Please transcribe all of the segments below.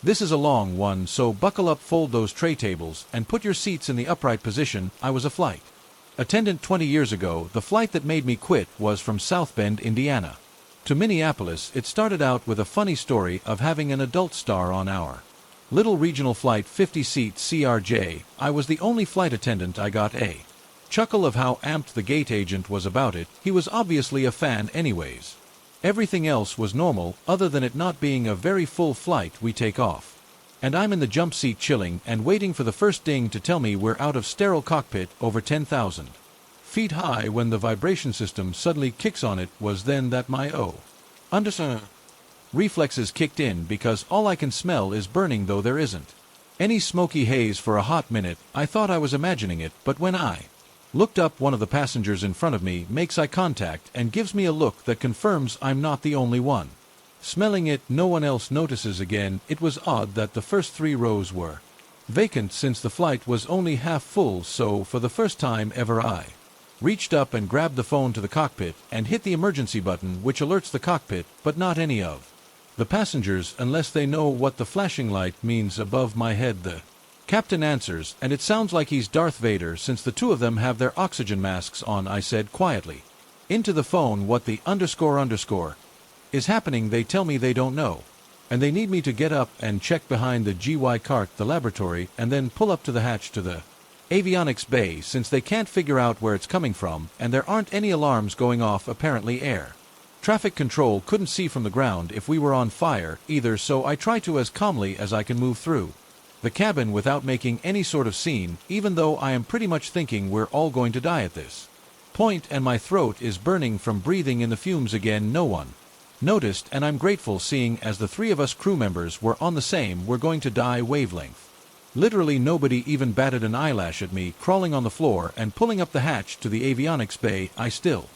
This is a long one, so buckle up, fold those tray tables, and put your seats in the upright position. I was a flight attendant 20 years ago. The flight that made me quit was from South Bend, Indiana, to Minneapolis. It started out with a funny story of having an adult star on our little regional flight, 50-seat CRJ. I was the only flight attendant. I got a chuckle of how amped the gate agent was about it. He was obviously a fan anyways. Everything else was normal, other than it not being a very full flight. We take off, and I'm in the jump seat chilling and waiting for the first ding to tell me we're out of sterile cockpit over 10,000 feet high. When the vibration system suddenly kicks on, it was then that my reflexes kicked in, because all I can smell is burning, though there isn't any smoky haze. For a hot minute I thought I was imagining it, but when I looked up, one of the passengers in front of me makes eye contact and gives me a look that confirms I'm not the only one smelling it. No one else notices. Again, it was odd that the first 3 rows were vacant since the flight was only half full, so for the first time ever I reached up and grabbed the phone to the cockpit and hit the emergency button, which alerts the cockpit, but not any of the passengers, unless they know what the flashing light means above my head. The captain answers, and it sounds like he's Darth Vader, since the 2 of them have their oxygen masks on. I said quietly into the phone, what the _ is happening. They tell me they don't know, and they need me to get up and check behind the GY cart, the laboratory, and then pull up to the hatch to the avionics bay, since they can't figure out where it's coming from, and there aren't any alarms going off. Apparently air traffic control couldn't see from the ground if we were on fire either, so I try to, as calmly as I can, move through the cabin without making any sort of scene, even though I am pretty much thinking we're all going to die at this point, and my throat is burning from breathing in the fumes. Again, no one noticed, and I'm grateful, seeing as the 3 of us crew members were on the same "we're going to die" wavelength. Literally nobody even batted an eyelash at me crawling on the floor and pulling up the hatch to the avionics bay. I still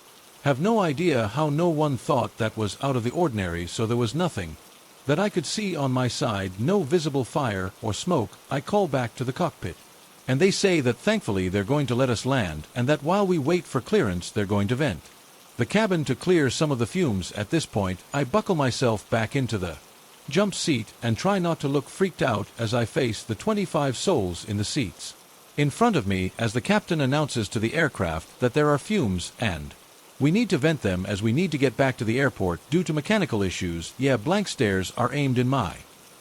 have no idea how no one thought that was out of the ordinary. So there was nothing that I could see on my side, no visible fire or smoke. I call back to the cockpit, and they say that thankfully they're going to let us land, and that while we wait for clearance they're going to vent the cabin to clear some of the fumes. At this point I buckle myself back into the jump seat and try not to look freaked out as I face the 25 souls in the seats in front of me, as the captain announces to the aircraft that there are fumes and we need to vent them, as we need to get back to the airport due to mechanical issues. Yeah, blank stares are aimed in my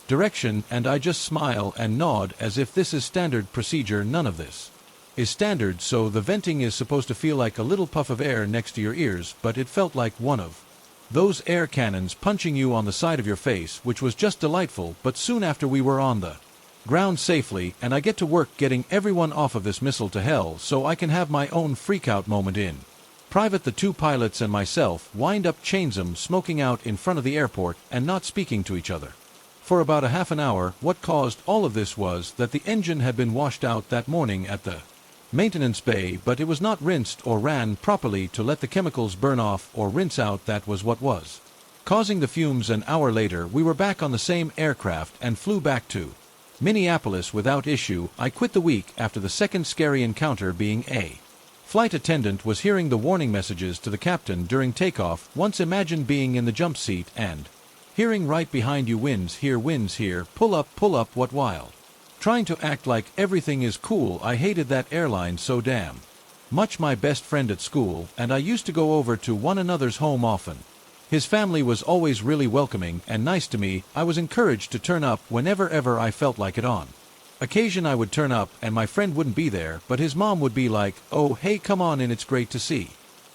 direction, and I just smile and nod as if this is standard procedure. None of this is standard, so the venting is supposed to feel like a little puff of air next to your ears, but it felt like one of those air cannons punching you on the side of your face, which was just delightful. But soon after we were on the ground safely, and I get to work getting everyone off of this missile to hell so I can have my own freakout moment in private. The 2 pilots and myself wind up chainsum smoking out in front of the airport and not speaking to each other for about a half an hour. What caused all of this was that the engine had been washed out that morning at the maintenance bay, but it was not rinsed or ran properly to let the chemicals burn off or rinse out. That was what was causing the fumes. An hour later we were back on the same aircraft and flew back to Minneapolis without issue. I quit the week after the second scary encounter. Being a flight attendant was hearing the warning messages to the captain during takeoff. Once imagine being in the jump seat and hearing right behind you, winds here, pull up, what, while trying to act like everything is cool. I hated that airline so damn much. My best friend at school and I used to go over to one another's home often. His family was always really welcoming and nice to me. I was encouraged to turn up whenever ever I felt like it. On occasion I would turn up and my friend wouldn't be there, but his mom would be like, "Oh, hey, come on in, it's great to see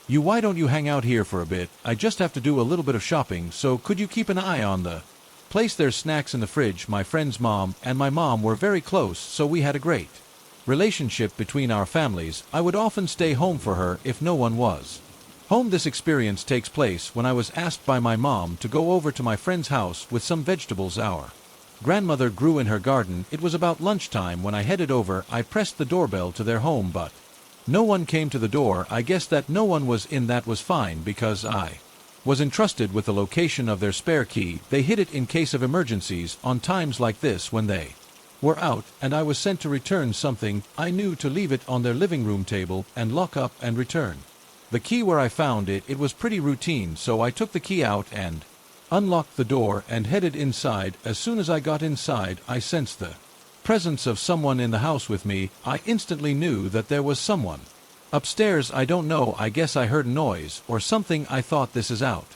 you. Why don't you hang out here for a bit? I just have to do a little bit of shopping, so could you keep an eye on the place? There's snacks in the fridge." My friend's mom and my mom were very close, so we had a great relationship between our families. I would often stay home for her if no one was home. This experience takes place when I was asked by my mom to go over to my friend's house with some vegetables our grandmother grew in her garden. It was about lunchtime when I headed over. I pressed the doorbell to their home, but no one came to the door. I guess that no one was in. That was fine, because I was entrusted with the location of their spare key. They hid it in case of emergencies on times like this when they were out, and I was sent to return something. I knew to leave it on their living room table and lock up and return the key where I found it. It was pretty routine, so I took the key out and unlocked the door and headed inside. As soon as I got inside, I sensed the presence of someone in the house with me. I instantly knew that there was someone upstairs. I don't know, I guess I heard a noise or something. I thought, this is out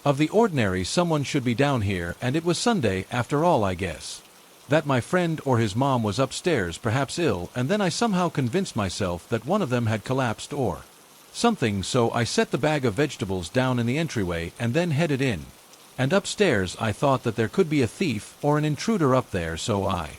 of the ordinary, someone should be down here, and it was Sunday after all. I guess that my friend or his mom was upstairs, perhaps ill, and then I somehow convinced myself that one of them had collapsed or something, so I set the bag of vegetables down in the entryway and then headed in. And upstairs I thought that there could be a thief or an intruder up there, so I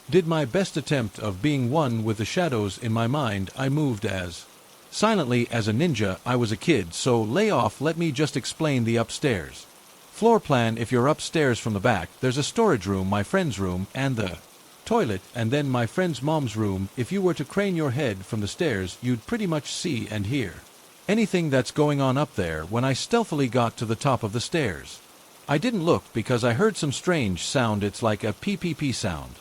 did my best attempt of being one with the shadows in my mind. I moved as silently as a ninja. I was a kid, so lay off. Let me just explain the upstairs floor plan. If you're upstairs from the back, there's a storage room, my friend's room, and the toilet, and then my friend's mom's room. If you were to crane your head from the stairs, you'd pretty much see and hear anything that's going on up there. When I stealthily got to the top of the stairs, I didn't look because I heard some strange sound. It's like a PPP sound.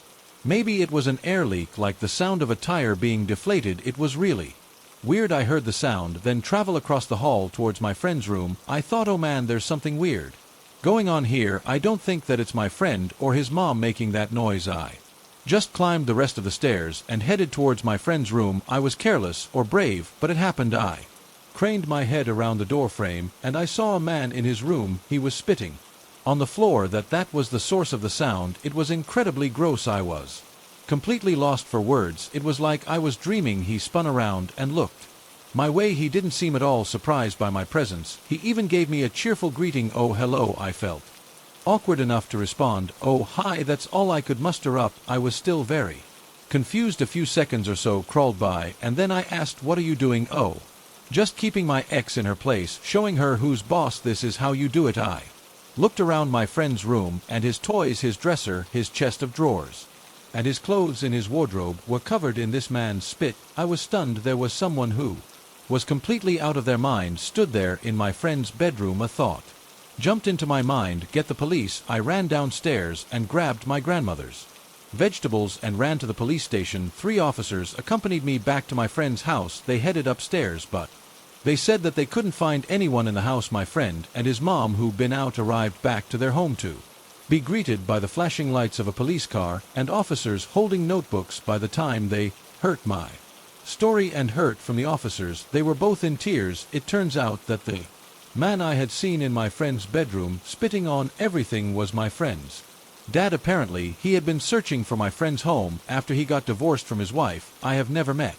Maybe it was an air leak, like the sound of a tire being deflated. It was really weird. I heard the sound, then travel across the hall towards my friend's room. I thought, oh man, there's something weird going on here. I don't think that it's my friend or his mom making that noise. I just climbed the rest of the stairs and headed towards my friend's room. I was careless or brave, but it happened. I craned my head around the doorframe, and I saw a man in his room. He was spitting on the floor. That was the source of the sound. It was incredibly gross. I was completely lost for words. It was like I was dreaming. He spun around and looked my way. He didn't seem at all surprised by my presence. He even gave me a cheerful greeting. Oh, hello. I felt awkward enough to respond, oh, hi. That's all I could muster up. I was still very confused. A few seconds or so crawled by, and then I asked, what are you doing? Oh, just keeping my ex in her place, showing her who's boss. This is how you do it. I looked around my friend's room, and his toys, his dresser, his chest of drawers, and his clothes in his wardrobe were covered in this man's spit. I was stunned. There was someone who was completely out of their mind stood there in my friend's bedroom. A thought jumped into my mind, get the police. I ran downstairs and grabbed my grandmother's vegetables and ran to the police station. 3 officers accompanied me back to my friend's house. They headed upstairs, but they said that they couldn't find anyone in the house. My friend and his mom, who'd been out, arrived back to their home to be greeted by the flashing lights of a police car and officers holding notebooks. By the time they heard my story and heard from the officers, they were both in tears. It turns out that the man I had seen in my friend's bedroom spitting on everything was my friend's dad. Apparently, he had been searching for my friend's home after he got divorced from his wife. I have never met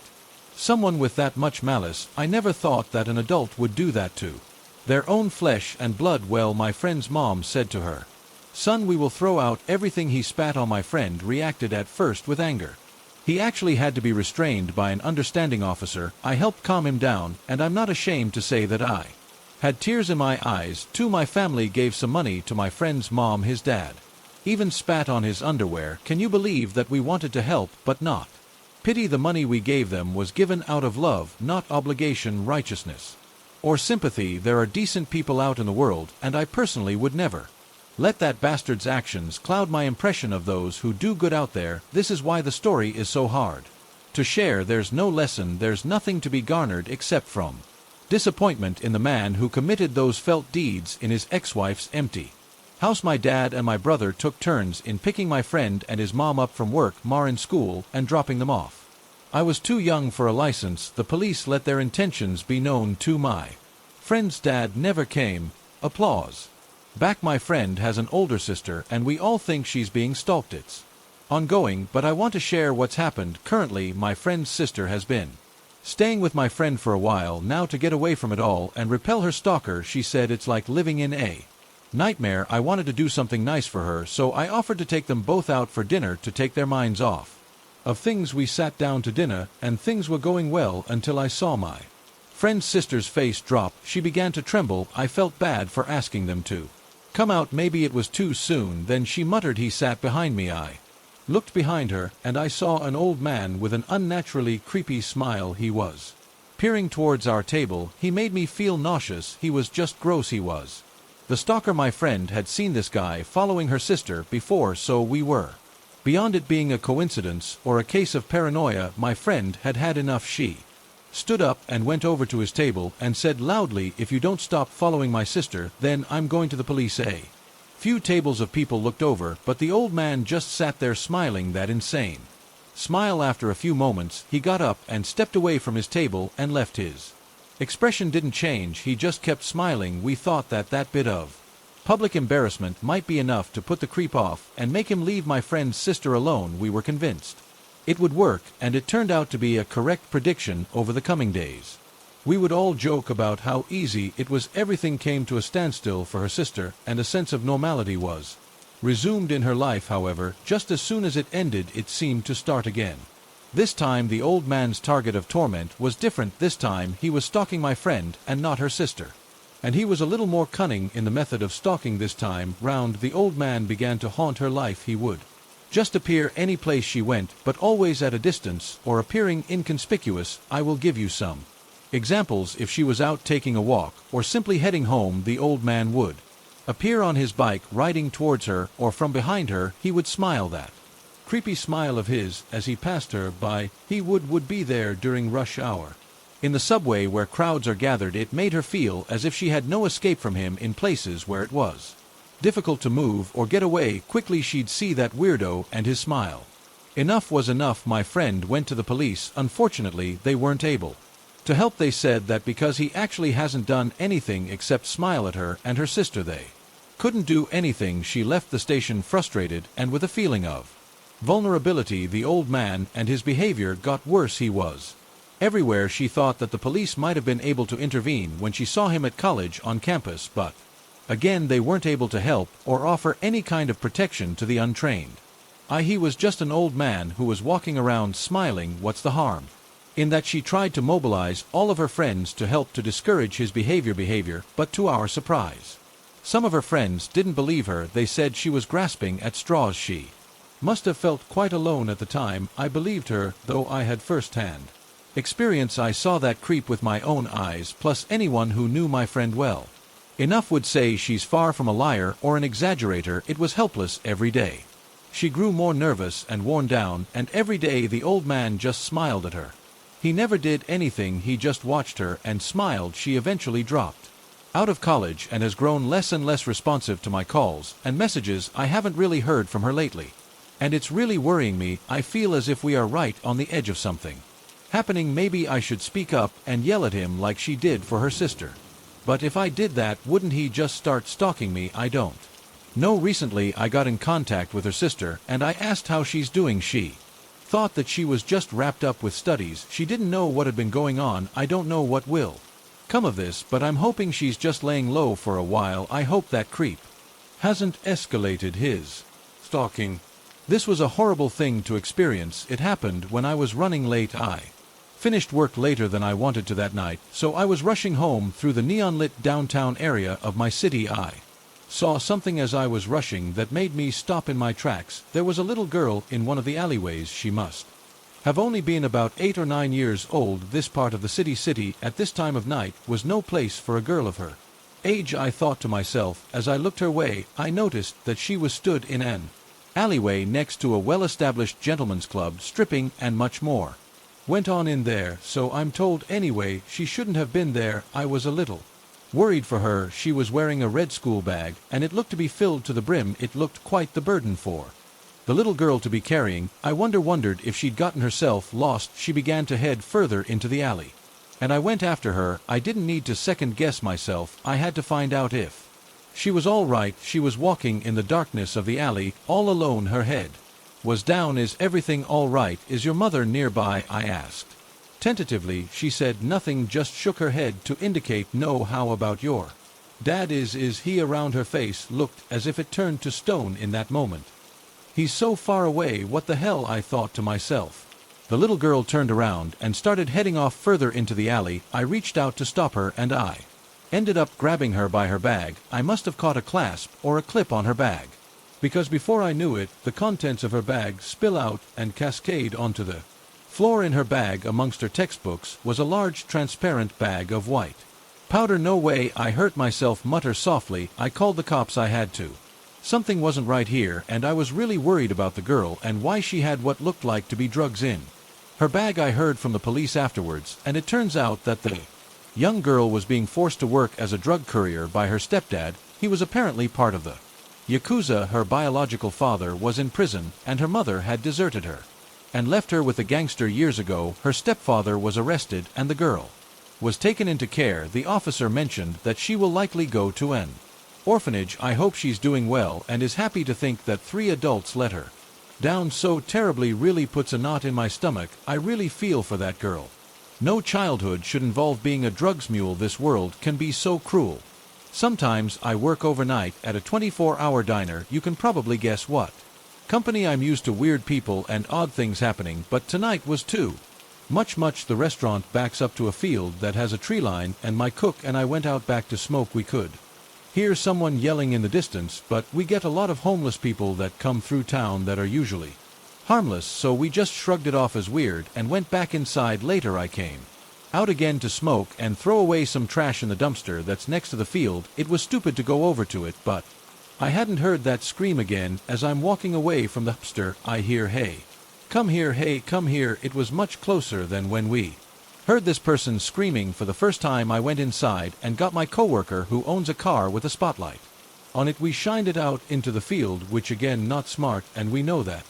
someone with that much malice. I never thought that an adult would do that to their own flesh and blood. Well, my friend's mom said to her son, we will throw out everything. He spat on my friend, reacted at first with anger. He actually had to be restrained by an understanding officer. I helped calm him down, and I'm not ashamed to say that I had tears in my eyes too. My family gave some money to my friend's mom. His dad even spat on his underwear. Can you believe that? We wanted to help, but not pity. The money we gave them was given out of love, not obligation, righteousness, or sympathy. There are decent people out in the world, and I personally would never let that bastard's actions cloud my impression of those who do good out there. This is why the story is so hard to share. There's no lesson, there's nothing to be garnered except from disappointment in the man who committed those felt deeds in his ex-wife's empty house. My dad and my brother took turns in picking my friend and his mom up from work, in school, and dropping them off. I was too young for a license. The police let their intentions be known to my friend's dad. Never came. Applause back. My friend has an older sister, and we all think she's being stalked. It's ongoing, but I want to share what's happened. Currently, my friend's sister has been staying with my friend for a while now to get away from it all and repel her stalker. She said it's like living in a nightmare. I wanted to do something nice for her, so I offered to take them both out for dinner to take their minds off of things. We sat down to dinner, and things were going well until I saw my friend's sister's face drop. She began to tremble. I felt bad for asking them to come out. Maybe it was too soon. Then she muttered. He sat behind me. I looked behind her, and I saw an old man with an unnaturally creepy smile. He was peering towards our table. He made me feel nauseous. He was just gross. He was the stalker. My friend had seen this guy following her sister before, so we were beyond it being a coincidence or a case of paranoia. My friend had had enough. She stood up and went over to his table and said loudly, if you don't stop following my sister, then I'm going to the police. Few tables of people looked over, but the old man just sat there smiling that insane smile. After a few moments, he got up and stepped away from his table and left. His expression didn't change, he just kept smiling. We thought that that bit of public embarrassment might be enough to put the creep off and make him leave my friend's sister alone. We were convinced it would work, and it turned out to be a correct prediction. Over the coming days, we would all joke about how easy it was. Everything came to a standstill for her sister, and a sense of normality was resumed in her life. However, just as soon as it ended, it seemed to start again. This time the old man's target of torment was different. This time he was stalking my friend and not her sister. And he was a little more cunning in the method of stalking this time round. The old man began to haunt her life. He would just appear any place she went, but always at a distance or appearing inconspicuous. I will give you some examples. If she was out taking a walk or simply heading home, the old man would appear on his bike riding towards her, or from behind her. He would smile that creepy smile of his as he passed her by. He would be there during rush hour in the subway where crowds are gathered. It made her feel as if she had no escape from him. In places where it was difficult to move or get away quickly, she'd see that weirdo and his smile. Enough was enough. My friend went to the police. Unfortunately, they weren't able to help. They said that because he actually hasn't done anything except smile at her and her sister, they couldn't do anything. She left the station frustrated and with a feeling of vulnerability. The old man and his behavior got worse. He was everywhere. She thought that the police might have been able to intervene when she saw him at college on campus, but again they weren't able to help or offer any kind of protection to the untrained. He was just an old man who was walking around smiling. What's the harm in that? She tried to mobilize all of her friends to help to discourage his behavior, but to our surprise, some of her friends didn't believe her. They said she was grasping at straws. She must have felt quite alone at the time. I believed her, though I had first-hand experience. I saw that creep with my own eyes, plus anyone who knew my friend well enough would say she's far from a liar or an exaggerator. It was helpless every day. She grew more nervous and worn down, and every day the old man just smiled at her. He never did anything, he just watched her and smiled. She eventually dropped out of college and has grown less and less responsive to my calls and messages. I haven't really heard from her lately, and it's really worrying me. I feel as if we are right on the edge of something happening. Maybe I should speak up and yell at him like she did for her sister. But if I did that, wouldn't he just start stalking me? I don't know. Recently I got in contact with her sister and I asked how she's doing. She thought that she was just wrapped up with studies. She didn't know what had been going on. I don't know what will come of this, but I'm hoping she's just laying low for a while. I hope that creep hasn't escalated his stalking. This was a horrible thing to experience. It happened when I was running late. I finished work later than I wanted to that night, so I was rushing home through the neon-lit downtown area of my city. I saw something as I was rushing that made me stop in my tracks. There was a little girl in one of the alleyways. She must have only been about 8 or 9 years old. This part of the city at this time of night was no place for a girl of her age, I thought to myself. As I looked her way, I noticed that she was stood in an alleyway next to a well-established gentleman's club, stripping and much more went on in there, so I'm told. Anyway, she shouldn't have been there. I was a little worried for her. She was wearing a red school bag, and it looked to be filled to the brim. It looked quite the burden for the little girl to be carrying. I wondered if she'd gotten herself lost. She began to head further into the alley, and I went after her. I didn't need to second-guess myself. I had to find out if she was all right. She was walking in the darkness of the alley, all alone. Her head was down. Is everything all right? Is your mother nearby? I asked. Tentatively, she said nothing, just shook her head to indicate no. How about your dad? Is he around? Her face looked as if it turned to stone in that moment. He's so far away. What the hell? I thought to myself. The little girl turned around and started heading off further into the alley. I reached out to stop her, and I ended up grabbing her by her bag. I must have caught a clasp or a clip on her bag, because before I knew it, the contents of her bag spill out and cascade onto the floor. In her bag, amongst her textbooks, was a large transparent bag of white powder. No way. I hurt myself. Mutter softly. I called the cops. I had to. Something wasn't right here, and I was really worried about the girl and why she had what looked like to be drugs in her bag. I heard from the police afterwards, and it turns out that the young girl was being forced to work as a drug courier by her stepdad. He was apparently part of the Yakuza, her biological father, was in prison, and her mother had deserted her and left her with a gangster years ago. Her stepfather was arrested, and the girl was taken into care. The officer mentioned that she will likely go to an orphanage. I hope she's doing well and is happy to think that 3 adults let her down so terribly. Really puts a knot in my stomach. I really feel for that girl. No childhood should involve being a drugs mule. This world can be so cruel. Sometimes I work overnight at a 24-hour diner. You can probably guess what company. I'm used to weird people and odd things happening, but tonight was too much. The restaurant backs up to a field that has a tree line, and my cook and I went out back to smoke. We could hear someone yelling in the distance, but we get a lot of homeless people that come through town that are usually harmless, so we just shrugged it off as weird and went back inside. Later I came out again to smoke and throw away some trash in the dumpster that's next to the field. It was stupid to go over to it, but I hadn't heard that scream again. As I'm walking away from the dumpster, I hear, "Hey, come here, hey, come here." It was much closer than when we heard this person screaming for the first time. I went inside and got my coworker, who owns a car with a spotlight on it. We shined it out into the field, which again, not smart, and we know that.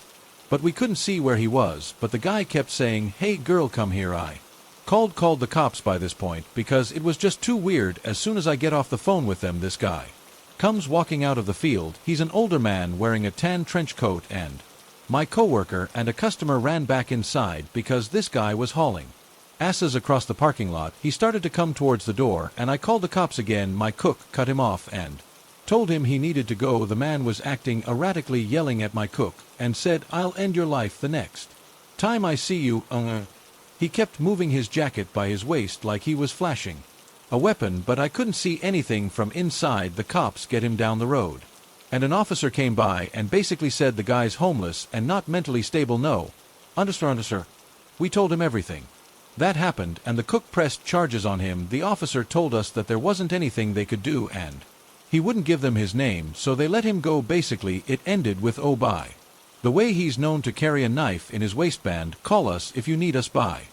But we couldn't see where he was, but the guy kept saying, "Hey girl, come here." I called the cops by this point because it was just too weird. As soon as I get off the phone with them, this guy comes walking out of the field. He's an older man wearing a tan trench coat, and my coworker and a customer ran back inside because this guy was hauling asses across the parking lot. He started to come towards the door, and I called the cops again. My cook cut him off and told him he needed to go. The man was acting erratically, yelling at my cook, and said, "I'll end your life the next time I see you." He kept moving his jacket by his waist like he was flashing a weapon, but I couldn't see anything from inside. The cops get him down the road, and an officer came by and basically said the guy's homeless and not mentally stable. No. Understand, sir. We told him everything that happened, and the cook pressed charges on him. The officer told us that there wasn't anything they could do, and he wouldn't give them his name, so they let him go. Basically, it ended with, "Oh, bye. The way he's known to carry a knife in his waistband. Call us if you need us." Bye.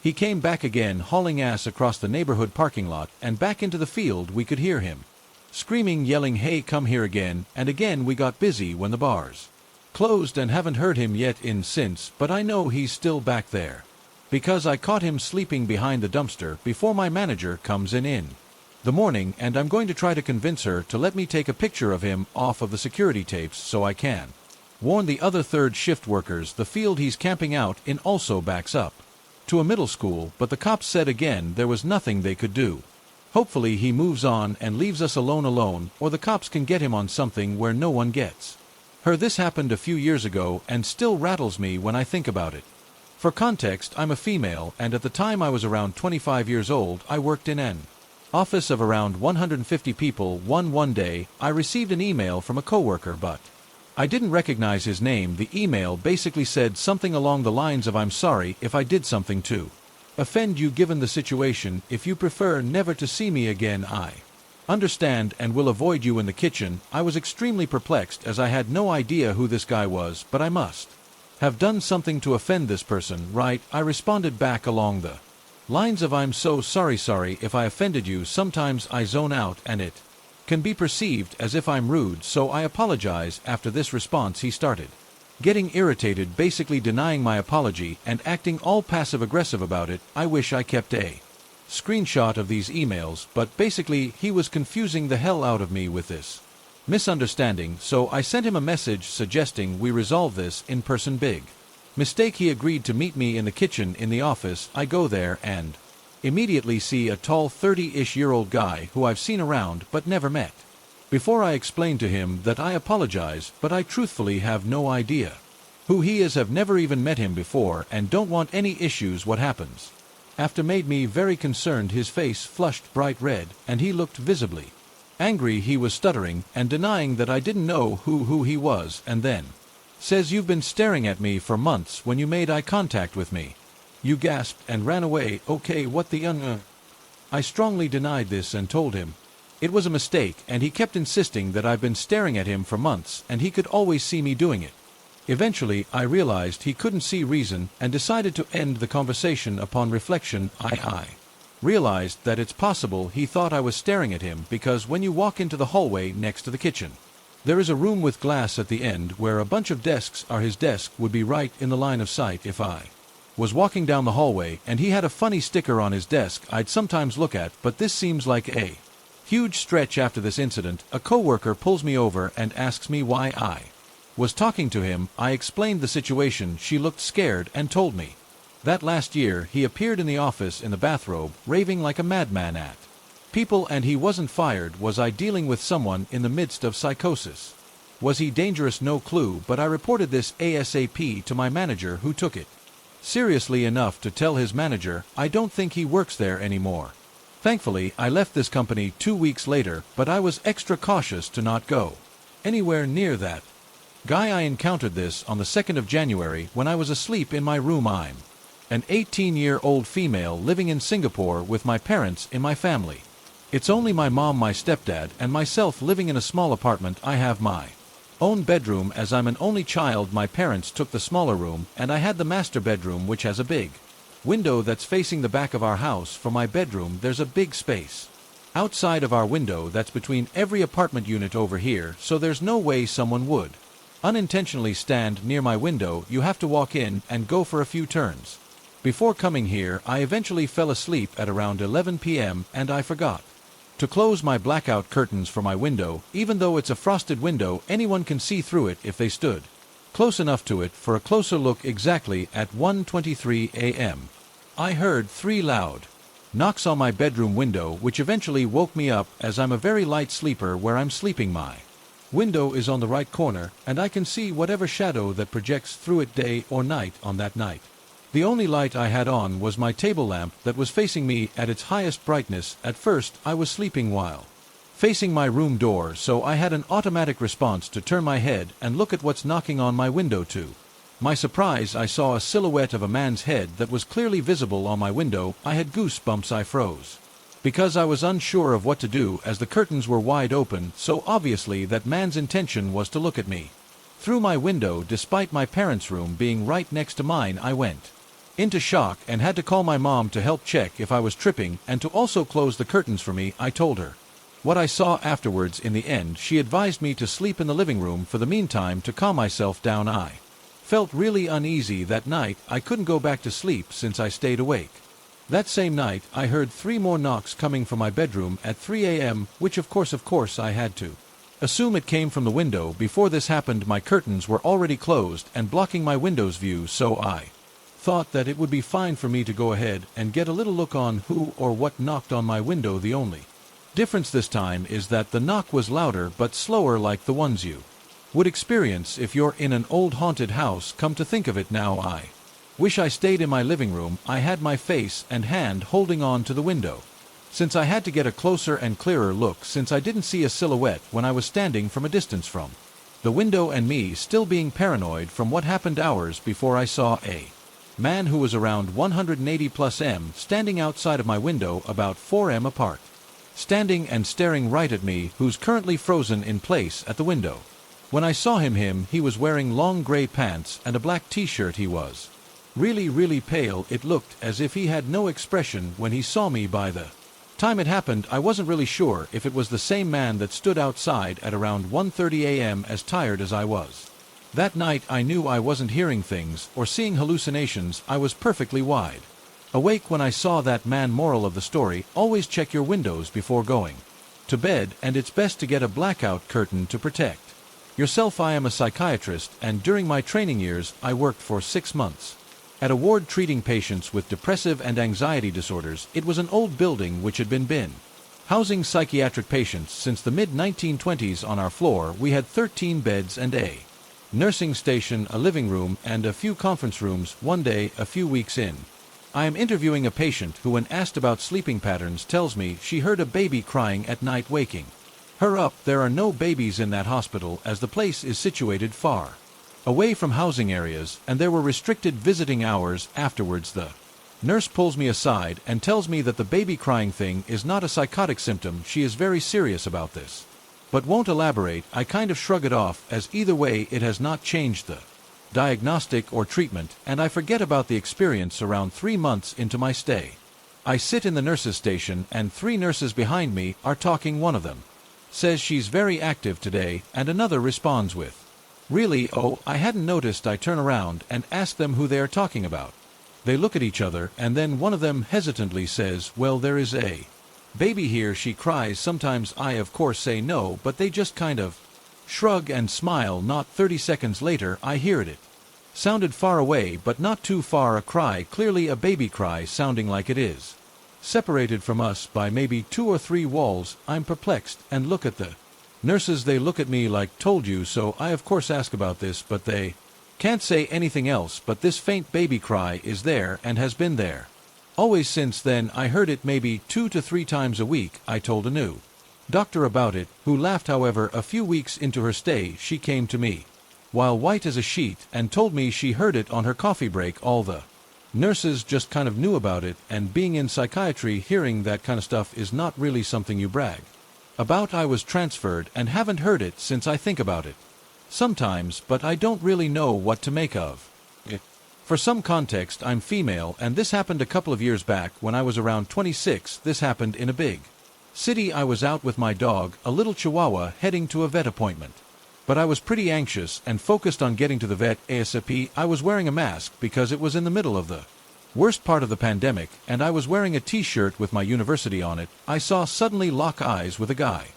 He came back again, hauling ass across the neighborhood parking lot and back into the field. We could hear him screaming, yelling, "Hey, come here," again and again. We got busy when the bars closed and haven't heard him yet in since, but I know he's still back there because I caught him sleeping behind the dumpster before my manager comes in the morning, and I'm going to try to convince her to let me take a picture of him off of the security tapes so I can warn the other third shift workers. The field he's camping out in also backs up to a middle school, but the cops said again there was nothing they could do. Hopefully he moves on and leaves us alone, or the cops can get him on something where no one gets her. This happened a few years ago and still rattles me when I think about it. For context, I'm a female, and at the time I was around 25 years old. I worked in an office of around 150 people. One day, I received an email from a coworker, but I didn't recognize his name. The email basically said something along the lines of, "I'm sorry if I did something to offend you given the situation. If you prefer never to see me again, I understand and will avoid you in the kitchen." I was extremely perplexed as I had no idea who this guy was, but I must have done something to offend this person, right? I responded back along the lines of, "I'm so sorry if I offended you. Sometimes I zone out and it can be perceived as if I'm rude, so I apologize." After this response he started getting irritated, basically denying my apology and acting all passive-aggressive about it. I wish I kept a screenshot of these emails, but basically he was confusing the hell out of me with this misunderstanding, so I sent him a message suggesting we resolve this in person. Big mistake. He agreed to meet me in the kitchen in the office. I go there and immediately see a tall 30-ish-year-old guy who I've seen around but never met before. I explained to him that I apologize, but I truthfully have no idea who he is, have never even met him before, and don't want any issues. What happens after made me very concerned. His face flushed bright red, and he looked visibly angry. He was stuttering and denying that I didn't know who he was, and then says, "You've been staring at me for months when you made eye contact with me. You gasped and ran away." Okay, what the I strongly denied this and told him it was a mistake, and he kept insisting that I've been staring at him for months and he could always see me doing it. Eventually, I realized he couldn't see reason and decided to end the conversation. Upon reflection, I realized that it's possible he thought I was staring at him because when you walk into the hallway next to the kitchen, There is a room with glass at the end where a bunch of desks are. His desk would be right in the line of sight if I was walking down the hallway, and he had a funny sticker on his desk I'd sometimes look at, but this seems like a huge stretch. After this incident, a coworker pulls me over and asks me why I was talking to him. I explained the situation. She looked scared and told me that last year he appeared in the office in the bathrobe, raving like a madman at people, and he wasn't fired. Was I dealing with someone in the midst of psychosis? Was he dangerous? No clue, but I reported this ASAP to my manager, who took it seriously enough to tell his manager. I don't think he works there anymore. Thankfully, I left this company 2 weeks later, but I was extra cautious to not go anywhere near that guy. I encountered this on the 2nd of January when I was asleep in my room. I'm an 18-year-old female living in Singapore with my parents in my family. It's only my mom, my stepdad, and myself living in a small apartment. I have my own bedroom. As I'm an only child, my parents took the smaller room, and I had the master bedroom, which has a big window that's facing the back of our house. For my bedroom, there's a big space outside of our window that's between every apartment unit over here, so there's no way someone would unintentionally stand near my window. You have to walk in and go for a few turns. Before coming here, I eventually fell asleep at around 11 p.m. and I forgot to close my blackout curtains for my window. Even though it's a frosted window, anyone can see through it if they stood close enough to it. For a closer look, exactly at 1:23 a.m., I heard 3 loud knocks on my bedroom window, which eventually woke me up, as I'm a very light sleeper. Where I'm sleeping, my window is on the right corner, and I can see whatever shadow that projects through it day or night. On that night, the only light I had on was my table lamp that was facing me at its highest brightness. At first, I was sleeping while facing my room door, so I had an automatic response to turn my head and look at what's knocking on my window. To my surprise, I saw a silhouette of a man's head that was clearly visible on my window. I had goosebumps. I froze because I was unsure of what to do, as the curtains were wide open, so obviously that man's intention was to look at me through my window. Despite my parents' room being right next to mine, I went into shock and had to call my mom to help check if I was tripping and to also close the curtains for me. I told her what I saw afterwards. In the end, she advised me to sleep in the living room for the meantime to calm myself down. I felt really uneasy that night. I couldn't go back to sleep since I stayed awake. That same night, I heard 3 more knocks coming from my bedroom at 3 a.m., which of course I had to assume it came from the window. Before this happened, my curtains were already closed and blocking my window's view, so I thought that it would be fine for me to go ahead and get a little look on who or what knocked on my window. The only difference this time is that the knock was louder but slower, like the ones you would experience if you're in an old haunted house. Come to think of it now, I wish I stayed in my living room. I had my face and hand holding on to the window, since I had to get a closer and clearer look, since I didn't see a silhouette when I was standing from a distance from the window, and me still being paranoid from what happened hours before. I saw a man who was around 180 plus m standing outside of my window about 4 m apart, standing and staring right at me, who's currently frozen in place at the window. When I saw him, he was wearing long gray pants and a black t-shirt. He was really pale. It looked as if he had no expression when he saw me. By the time it happened, I wasn't really sure if it was the same man that stood outside at around 1:30 a.m. As tired as I was that night, I knew I wasn't hearing things or seeing hallucinations. I was perfectly wide awake when I saw that man. Moral of the story: always check your windows before going to bed, and it's best to get a blackout curtain to protect yourself. I am a psychiatrist, and during my training years, I worked for 6 months at a ward treating patients with depressive and anxiety disorders. It was an old building which had been housing psychiatric patients since the mid-1920s. On our floor, we had 13 beds and a nursing station, a living room, and a few conference rooms. One day, a few weeks in, I am interviewing a patient who, when asked about sleeping patterns, tells me she heard a baby crying at night, waking her up. There are no babies in that hospital, as the place is situated far away from housing areas, and there were restricted visiting hours. Afterwards, the nurse pulls me aside and tells me that the baby crying thing is not a psychotic symptom. She is very serious about this, but won't elaborate. I kind of shrug it off, as either way it has not changed the diagnostic or treatment, and I forget about the experience. Around 3 months into my stay, I sit in the nurses' station, and 3 nurses behind me are talking. One of them says she's very active today, and another responds with, "Really? Oh, I hadn't noticed." I turn around and ask them who they are talking about. They look at each other, and then one of them hesitantly says, "Well, there is a baby here," she cries. Sometimes I of course say no, but they just kind of shrug and smile. Not 30 seconds later I hear it. Sounded far away, but not too far. A cry, clearly a baby cry, sounding like it is separated from us by maybe 2 or 3 walls. I'm perplexed and look at the nurses. They look at me like, "Told you so." I of course ask about this, but they can't say anything else. But this faint baby cry is there and has been there always since then. I heard it maybe 2 to 3 times a week. I told a new doctor about it, who laughed. However, a few weeks into her stay, she came to me, while white as a sheet, and told me she heard it on her coffee break. All the nurses just kind of knew about it, and being in psychiatry, hearing that kind of stuff is not really something you brag about. I was transferred and haven't heard it since. I think about it sometimes, but I don't really know what to make of it. For some context, I'm female, and this happened a couple of years back when I was around 26. This happened in a big city. I was out with my dog, a little chihuahua, heading to a vet appointment. But I was pretty anxious and focused on getting to the vet ASAP. I was wearing a mask because it was in the middle of the worst part of the pandemic, and I was wearing a t-shirt with my university on it. I saw suddenly lock eyes with a guy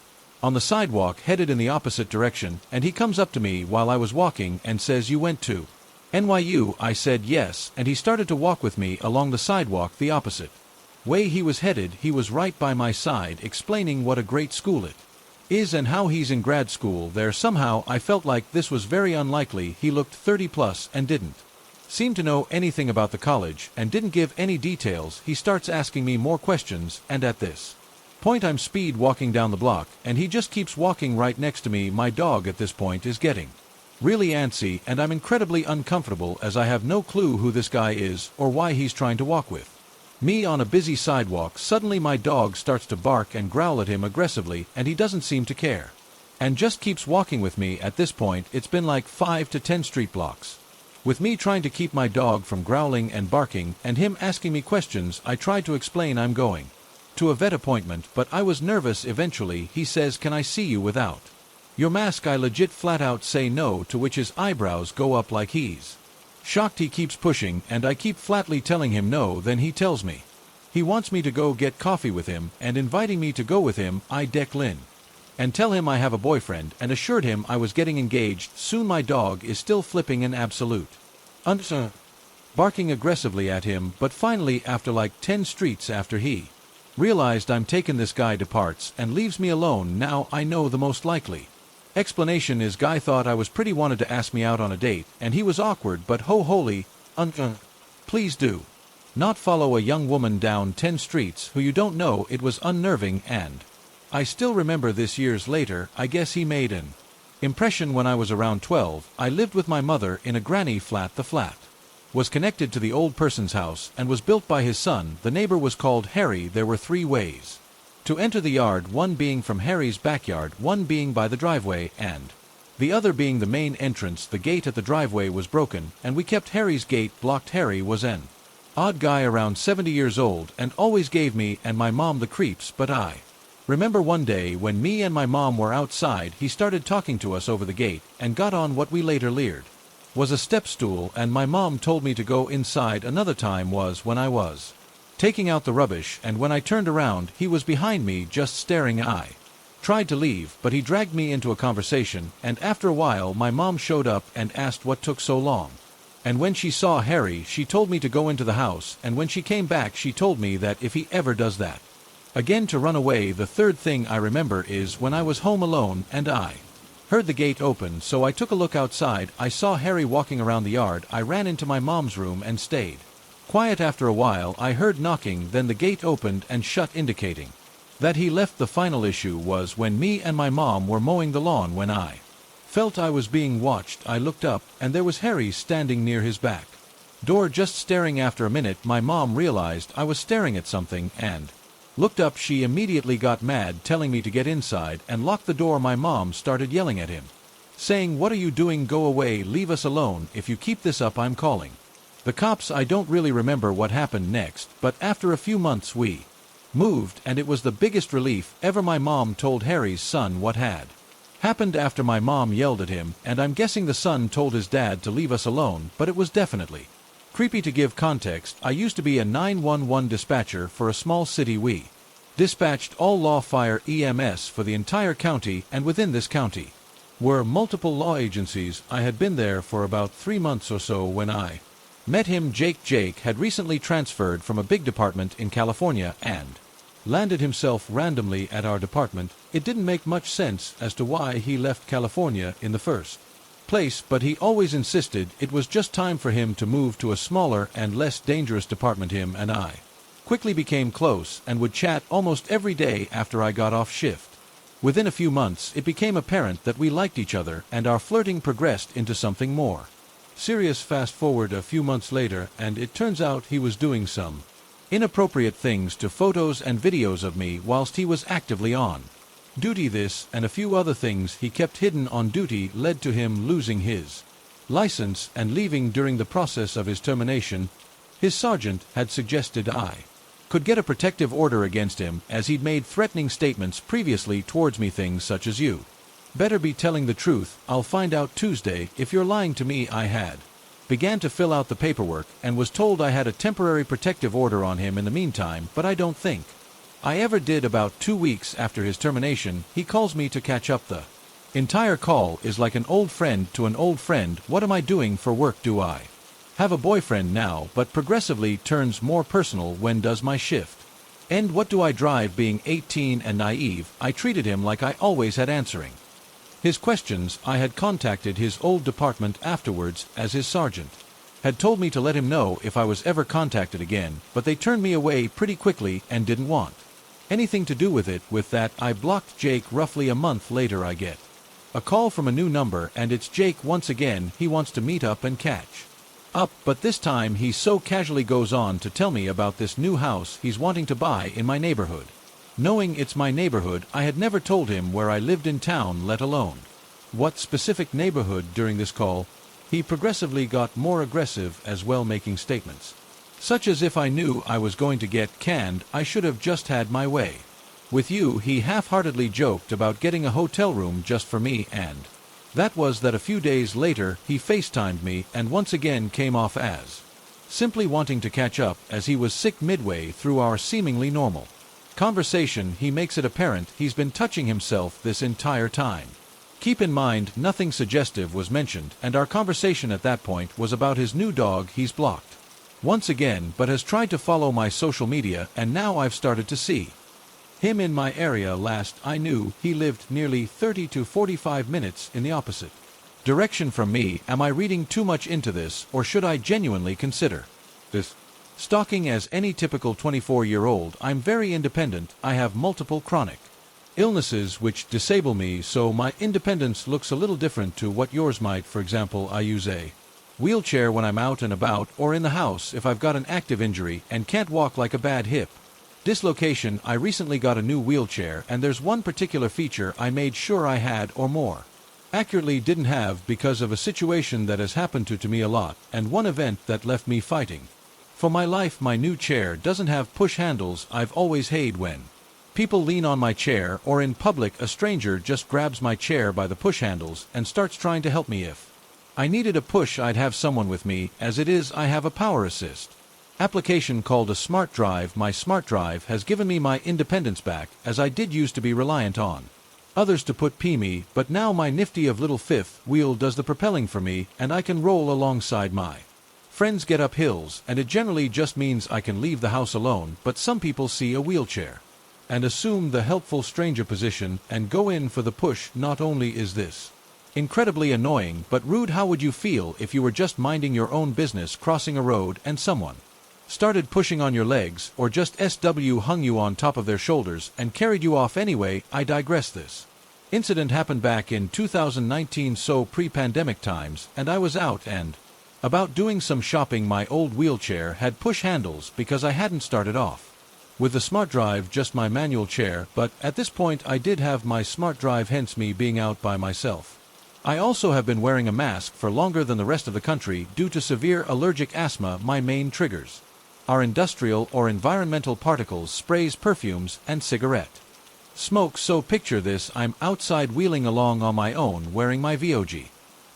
on the sidewalk headed in the opposite direction, and he comes up to me while I was walking and says, "You went to NYU?" I said yes, and he started to walk with me along the sidewalk the opposite way he was headed. He was right by my side, explaining what a great school it is and how he's in grad school there. Somehow I felt like this was very unlikely. He looked 30 plus and didn't seem to know anything about the college and didn't give any details. He starts asking me more questions, and at this point I'm speed walking down the block, and he just keeps walking right next to me. My dog at this point is getting really antsy, and I'm incredibly uncomfortable as I have no clue who this guy is or why he's trying to walk with me on a busy sidewalk. Suddenly my dog starts to bark and growl at him aggressively, and he doesn't seem to care and just keeps walking with me. At this point it's been like 5 to 10 street blocks with me trying to keep my dog from growling and barking and him asking me questions. I tried to explain I'm going to a vet appointment, but I was nervous. Eventually he says, "Can I see you without your mask?" I legit flat out say no, to which his eyebrows go up like he's shocked. He keeps pushing, and I keep flatly telling him no. Then he tells me he wants me to go get coffee with him and inviting me to go with him. I decline and tell him I have a boyfriend and assured him I was getting engaged soon. My dog is still flipping an absolute barking aggressively at him, but finally after like 10 streets after he realized I'm taken, this guy departs and leaves me alone. Now I know the most likely explanation is guy thought I was pretty, wanted to ask me out on a date, and he was awkward. But holy please do not follow a young woman down 10 streets who you don't know. It was unnerving, and I still remember this years later. I guess he made an impression when I was around 12. I lived with my mother in a granny flat. The flat was connected to the old person's house and was built by his son. The neighbor was called Harry. There were 3 ways to enter the yard, one being from Harry's backyard, one being by the driveway, and the other being the main entrance. The gate at the driveway was broken, and we kept Harry's gate blocked. Harry was an odd guy around 70 years old and always gave me and my mom the creeps. But I remember one day when me and my mom were outside, he started talking to us over the gate and got on what we later learned was a step stool, and my mom told me to go inside. Another time was when I was taking out the rubbish, and when I turned around he was behind me just staring. I tried to leave, but he dragged me into a conversation, and after a while my mom showed up and asked what took so long. And when she saw Harry, she told me to go into the house, and when she came back she told me that if he ever does that again to run away. The third thing I remember is when I was home alone and I heard the gate open, so I took a look outside. I saw Harry walking around the yard. I ran into my mom's room and stayed quiet. After a while I heard knocking, then the gate opened and shut, indicating that he left. The final issue was when me and my mom were mowing the lawn. When I felt I was being watched, I looked up, and there was Harry standing near his back door just staring. After a minute my mom realized I was staring at something and looked up. She immediately got mad, telling me to get inside and lock the door. My mom started yelling at him, saying, "What are you doing? Go away, leave us alone. If you keep this up, I'm calling the cops." I don't really remember what happened next, but after a few months we Moved, and it was the biggest relief ever. My mom told Harry's son what had happened after my mom yelled at him, and I'm guessing the son told his dad to leave us alone, but it was definitely creepy. To give context, I used to be a 911 dispatcher for a small city. We dispatched all law, fire, EMS for the entire county, and within this county were multiple law agencies. I had been there for about 3 months or so when I met him. Jake had recently transferred from a big department in California and landed himself randomly at our department. It didn't make much sense as to why he left California in the first place, but he always insisted it was just time for him to move to a smaller and less dangerous department. Him and I quickly became close and would chat almost every day after I got off shift. Within a few months, it became apparent that we liked each other, and our flirting progressed into something more serious. Fast forward a few months later, and it turns out he was doing some inappropriate things to photos and videos of me whilst he was actively on duty. This and a few other things he kept hidden on duty led to him losing his license and leaving. During the process of his termination, his sergeant had suggested I could get a protective order against him, as he'd made threatening statements previously towards me, things such as, "You better be telling the truth, I'll find out Tuesday if you're lying to me." I had began to fill out the paperwork and was told I had a temporary protective order on him in the meantime, but I don't think I ever did. About 2 weeks after his termination, he calls me to catch up. The entire call is like an old friend to an old friend. What am I doing for work? Do I have a boyfriend now? But progressively turns more personal. When does my shift end? What do I drive? Being 18 and naive, I treated him like I always had, answering his questions. I had contacted his old department afterwards, as his sergeant had told me to let him know if I was ever contacted again, but they turned me away pretty quickly and didn't want anything to do with it. With that, I blocked Jake. Roughly a month later, I get a call from a new number, and it's Jake once again. He wants to meet up and catch up, but this time he so casually goes on to tell me about this new house he's wanting to buy in my neighborhood. Knowing it's my neighborhood, I had never told him where I lived in town, let alone what specific neighborhood. During this call, he progressively got more aggressive as well, making statements such as, "If I knew I was going to get canned, I should have just had my way with you." He half-heartedly joked about getting a hotel room just for me, and that was that. A few days later, he FaceTimed me and once again came off as simply wanting to catch up, as he was sick. Midway through our seemingly normal conversation, he makes it apparent he's been touching himself this entire time. Keep in mind, nothing suggestive was mentioned, and our conversation at that point was about his new dog. He's blocked once again, but has tried to follow my social media, and now I've started to see him in my area. Last I knew, he lived nearly 30 to 45 minutes in the opposite direction from me. Am I reading too much into this, or should I genuinely consider this stalking? As any typical 24-year-old, I'm very independent. I have multiple chronic illnesses which disable me, so my independence looks a little different to what yours might. For example, I use a wheelchair when I'm out and about, or in the house if I've got an active injury and can't walk, like a bad hip dislocation. I recently got a new wheelchair, and there's one particular feature I made sure I had, or more accurately didn't have, because of a situation that has happened to me a lot, and one event that left me fighting for my life. My new chair doesn't have push handles. I've always hated when people lean on my chair, or in public a stranger just grabs my chair by the push handles and starts trying to help me. If I needed a push, I'd have someone with me. As it is, I have a power assist application called a smart drive. My smart drive has given me my independence back, as I did used to be reliant on others to put me, but now my nifty of little fifth wheel does the propelling for me, and I can roll alongside my friends, get up hills, and it generally just means I can leave the house alone. But some people see a wheelchair and assume the helpful stranger position and go in for the push. Not only is this incredibly annoying, but rude. How would you feel if you were just minding your own business, crossing a road, and someone started pushing on your legs, or just hung you on top of their shoulders and carried you off anyway? I digress. This incident happened back in 2019, so pre-pandemic times, and I was out and about doing some shopping. My old wheelchair had push handles because I hadn't started off with the smart drive, just my manual chair, but at this point I did have my smart drive, hence me being out by myself. I also have been wearing a mask for longer than the rest of the country due to severe allergic asthma, my main triggers. are industrial or environmental particles, sprays, perfumes, and cigarette smoke. So picture this, I'm outside wheeling along on my own wearing my VOG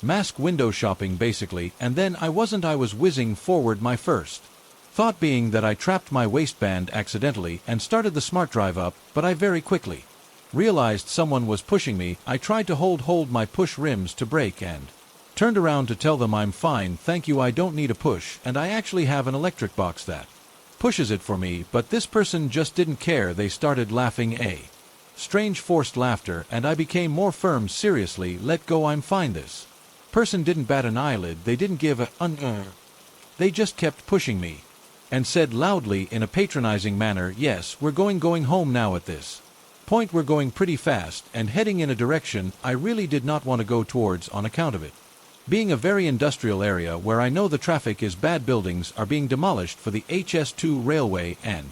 mask, window shopping basically, and then I was whizzing forward, my first thought being that I trapped my waistband accidentally and started the smart drive up, but I very quickly realized someone was pushing me. I tried to hold my push rims to brake and turned around to tell them I'm fine, thank you, I don't need a push, and I actually have an electric box that pushes it for me. But this person just didn't care. They started laughing, a strange forced laughter, and I became more firm. Seriously, let go, I'm fine. This person didn't bat an eyelid. They didn't give a they just kept pushing me and said loudly in a patronizing manner, yes, we're going home now. At this point we're going pretty fast and heading in a direction I really did not want to go towards on account of it being a very industrial area where I know the traffic is bad. Buildings are being demolished for the HS2 railway and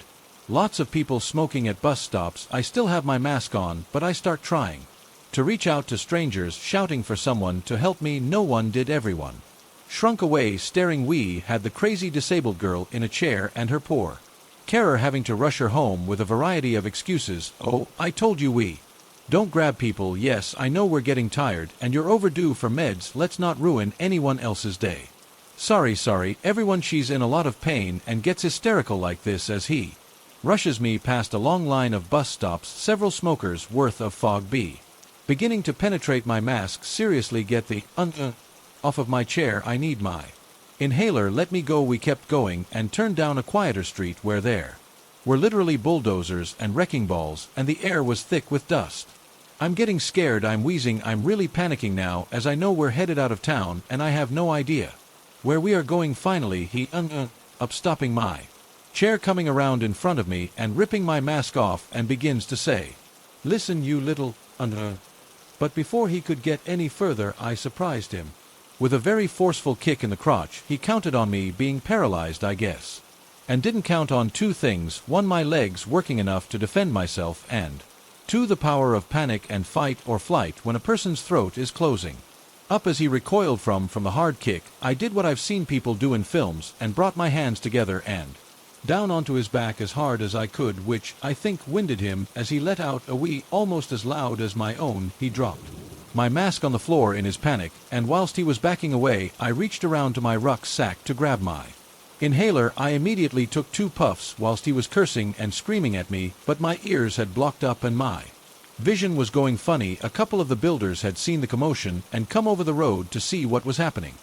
lots of people smoking at bus stops. I still have my mask on, but I start trying to reach out to strangers, shouting for someone to help me. No one did. Everyone shrunk away, staring. We had the crazy disabled girl in a chair and her poor carer having to rush her home with a variety of excuses. Oh, I told you we don't grab people. Yes, I know we're getting tired and you're overdue for meds. Let's not ruin anyone else's day. Sorry, everyone. She's in a lot of pain and gets hysterical like this as he rushes me past a long line of bus stops, several smokers worth of fog beginning to penetrate my mask. Seriously, get the off of my chair. I need my inhaler. Let me go. We kept going and turned down a quieter street where there were literally bulldozers and wrecking balls, and the air was thick with dust. I'm getting scared. I'm wheezing. I'm really panicking now as I know we're headed out of town and I have no idea where we are going. Finally he up, stopping my chair, coming around in front of me and ripping my mask off, and begins to say, listen, you little But before he could get any further, I surprised him with a very forceful kick in the crotch. He counted on me being paralyzed, I guess, and didn't count on two things: one, my legs working enough to defend myself, and two, the power of panic and fight or flight when a person's throat is closing up. As he recoiled from the hard kick, I did what I've seen people do in films and brought my hands together and down onto his back as hard as I could, which I think winded him as he let out a wee almost as loud as my own. He dropped my mask on the floor in his panic, and whilst he was backing away, I reached around to my rucksack to grab my inhaler. I immediately took 2 puffs whilst he was cursing and screaming at me, but my ears had blocked up and my vision was going funny. A couple of the builders had seen the commotion and come over the road to see what was happening,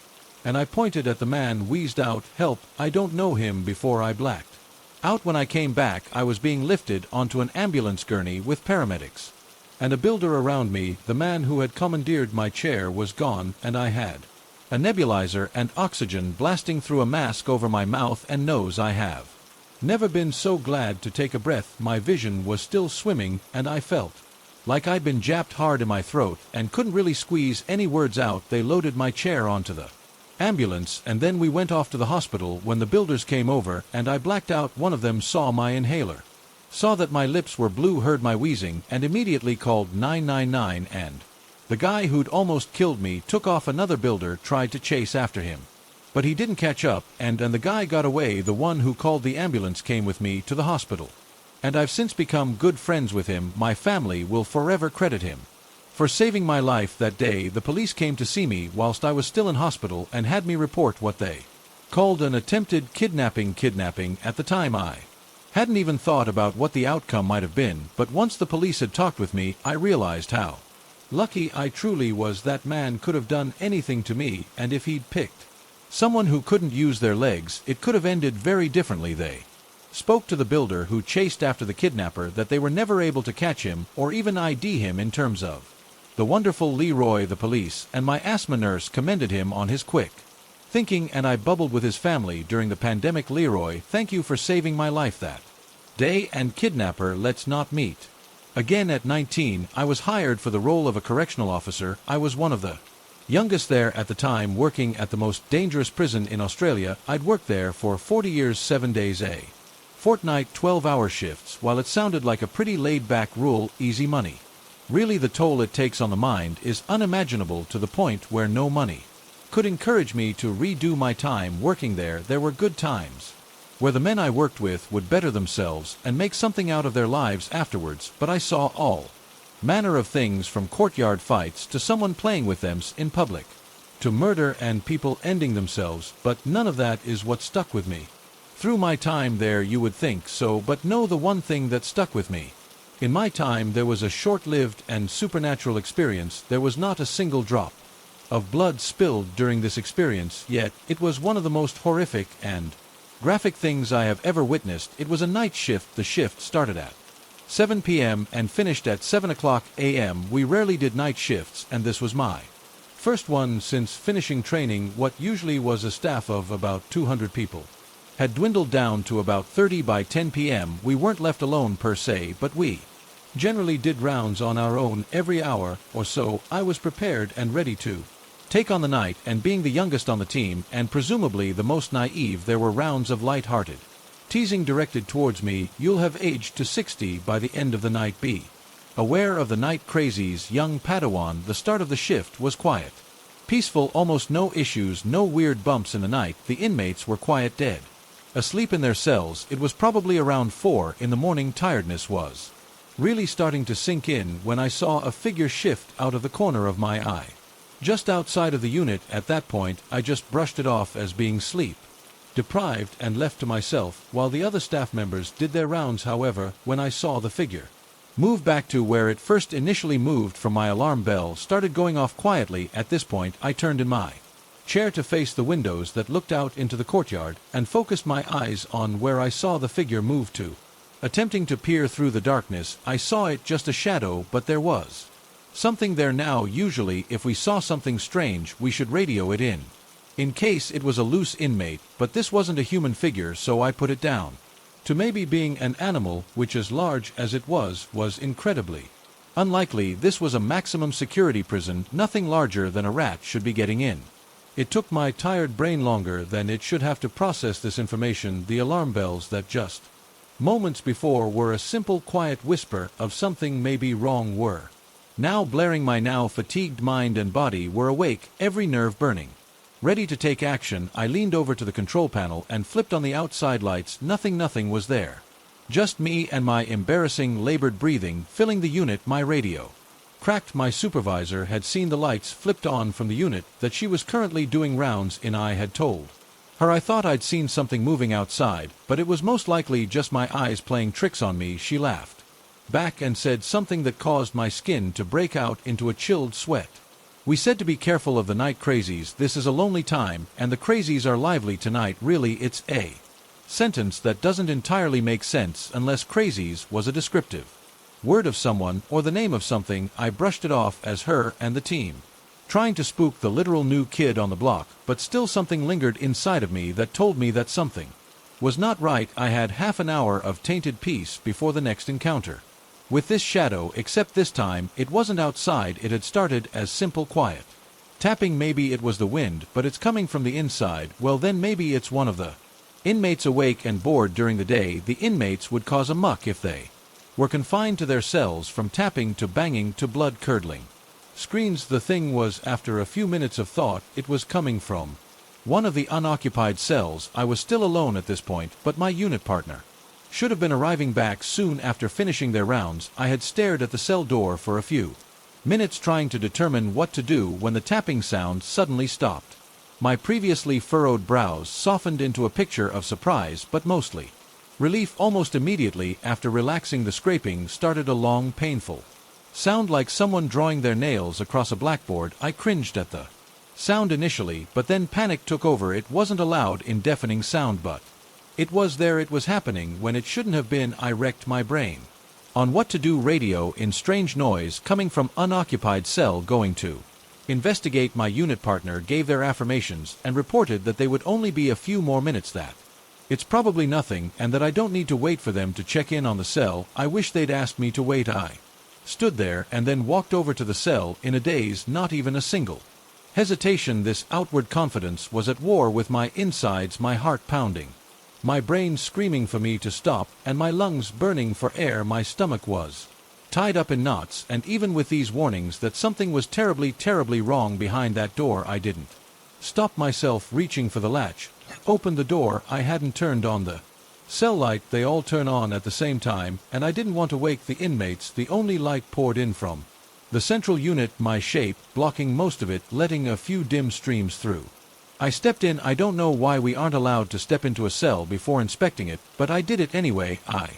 and I pointed at the man, wheezed out, help, I don't know him, before I blacked out. When I came back, I was being lifted onto an ambulance gurney with paramedics and a builder around me. The man who had commandeered my chair was gone, and I had a nebulizer and oxygen blasting through a mask over my mouth and nose. I have never been so glad to take a breath. My vision was still swimming, and I felt like I'd been jabbed hard in my throat and couldn't really squeeze any words out. They loaded my chair onto the ambulance, and then we went off to the hospital. When the builders came over and I blacked out, one of them saw my inhaler, saw that my lips were blue, heard my wheezing, and immediately called 999, and the guy who'd almost killed me took off. Another builder tried to chase after him, but he didn't catch up, and the guy got away. The one who called the ambulance came with me to the hospital, and I've since become good friends with him. My family will forever credit him for saving my life that day. The police came to see me whilst I was still in hospital and had me report what they called an attempted kidnapping. At the time I hadn't even thought about what the outcome might have been, but once the police had talked with me, I realized how lucky I truly was. That man could have done anything to me, and if he'd picked someone who couldn't use their legs, it could have ended very differently. They spoke to the builder who chased after the kidnapper that they were never able to catch him or even ID him. In terms of the wonderful Leroy, the police and my asthma nurse commended him on his quick thinking, and I bubbled with his family during the pandemic. Leroy, thank you for saving my life that day. And kidnapper, let's not meet again. At 19, I was hired for the role of a correctional officer. I was one of the youngest there at the time, working at the most dangerous prison in Australia. I'd worked there for 40 years, 7 days a fortnight, 12-hour shifts. While it sounded like a pretty laid-back rule, easy money, really the toll it takes on the mind is unimaginable, to the point where no money could encourage me to redo my time working there. There were good times where the men I worked with would better themselves and make something out of their lives afterwards, but I saw all manner of things, from courtyard fights to someone playing with them in public, to murder and people ending themselves, but none of that is what stuck with me. Through my time there you would think so, but no, the one thing that stuck with me. In my time there was a short-lived and supernatural experience. There was not a single drop of blood spilled during this experience, yet it was one of the most horrific and graphic things I have ever witnessed. It was a night shift. The shift started at 7 p.m. and finished at 7 o'clock a.m. We rarely did night shifts, and this was my first one since finishing training. What usually was a staff of about 200 people had dwindled down to about 30 by 10 p.m. We weren't left alone per se, but we generally did rounds on our own every hour or so. I was prepared and ready to take on the night, and being the youngest on the team and presumably the most naive, there were rounds of light-hearted teasing directed towards me. You'll have aged to 60 by the end of the night. Be aware of the night crazies, young Padawan. The start of the shift was quiet, peaceful, almost no issues, no weird bumps in the night. The inmates were quiet, dead asleep in their cells. It was probably around 4 in the morning. Tiredness was really starting to sink in when I saw a figure shift out of the corner of my eye, just outside of the unit. At that point, I just brushed it off as being sleep deprived and left to myself while the other staff members did their rounds. However, when I saw the figure move back to where it first initially moved from, my alarm bell started going off quietly. At this point, I turned in my chair to face the windows that looked out into the courtyard and focused my eyes on where I saw the figure move to. Attempting to peer through the darkness, I saw it just a shadow, but there was something there. Now, usually if we saw something strange, we should radio it in case it was a loose inmate, but this wasn't a human figure, so I put it down to maybe being an animal, which, as large as it was incredibly unlikely. This was a maximum security prison. Nothing larger than a rat should be getting in. It took my tired brain longer than it should have to process this information. The alarm bells that just moments before were a simple quiet whisper of something maybe wrong were now blaring. My now fatigued mind and body were awake, every nerve burning, ready to take action. I leaned over to the control panel and flipped on the outside lights. Nothing was there. Just me and my embarrassing labored breathing filling the unit. My radio cracked. My supervisor had seen the lights flipped on from the unit that she was currently doing rounds in. I had told her I thought I'd seen something moving outside, but it was most likely just my eyes playing tricks on me. She laughed back and said something that caused my skin to break out into a chilled sweat. We said to be careful of the night crazies. This is a lonely time, and the crazies are lively tonight. Really, it's a sentence that doesn't entirely make sense unless crazies was a descriptive word of someone or the name of something. I brushed it off as her and the team trying to spook the literal new kid on the block, but still something lingered inside of me that told me that something was not right. I had half an hour of tainted peace before the next encounter with this shadow, except this time it wasn't outside. It had started as simple quiet tapping. Maybe it was the wind, but it's coming from the inside. Well, then maybe it's one of the inmates awake and bored during the day. The inmates would cause a muck if they were confined to their cells, from tapping to banging to blood-curdling screams. The thing was, after a few minutes of thought, it was coming from one of the unoccupied cells. I was still alone at this point, but my unit partner should have been arriving back soon after finishing their rounds. I had stared at the cell door for a few minutes trying to determine what to do when the tapping sound suddenly stopped. My previously furrowed brows softened into a picture of surprise, but mostly relief. Almost immediately after relaxing, the scraping started, a long, painful sound like someone drawing their nails across a blackboard. I cringed at the sound initially, but then panic took over. It wasn't a loud, deafening sound, but it was there. It was happening when it shouldn't have been. I wrecked my brain on what to do. Radio in, strange noise coming from unoccupied cell. Going to investigate. My unit partner gave their affirmations and reported that they would only be a few more minutes, that it's probably nothing, and that I don't need to wait for them to check in on the cell. I wish they'd asked me to wait. I stood there and then walked over to the cell in a daze, not even a single hesitation. This outward confidence was at war with my insides, my heart pounding, my brain screaming for me to stop, and my lungs burning for air. My stomach was tied up in knots, and even with these warnings that something was terribly wrong behind that door, I didn't stop myself reaching for the latch, opened the door. I hadn't turned on the Cell light they all turn on at the same time, and I didn't want to wake the inmates. The only light poured in from the central unit, my shape, blocking most of it, letting a few dim streams through. I stepped in. I don't know why we aren't allowed to step into a cell before inspecting it, but I did it anyway. I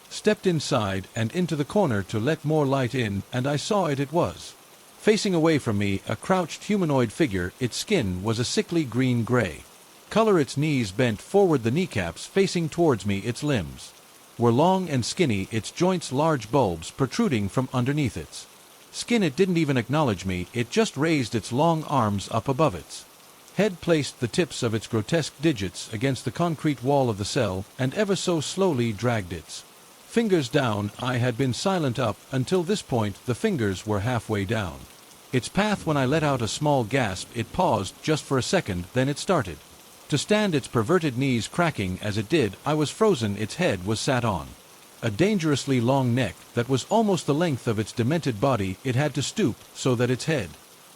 stepped inside and into the corner to let more light in, and I saw it. It was facing away from me, a crouched humanoid figure. Its skin was a sickly green-gray color, its knees bent forward, the kneecaps facing towards me. Its limbs were long and skinny, its joints large bulbs protruding from underneath its skin. It didn't even acknowledge me, it just raised its long arms up above its head, placed the tips of its grotesque digits against the concrete wall of the cell, and ever so slowly dragged its fingers down. I had been silent up until this point. The fingers were halfway down its path when I let out a small gasp. It paused just for a second, then it started to stand, its perverted knees cracking as it did. I was frozen. Its head was sat on a dangerously long neck that was almost the length of its demented body. It had to stoop so that its head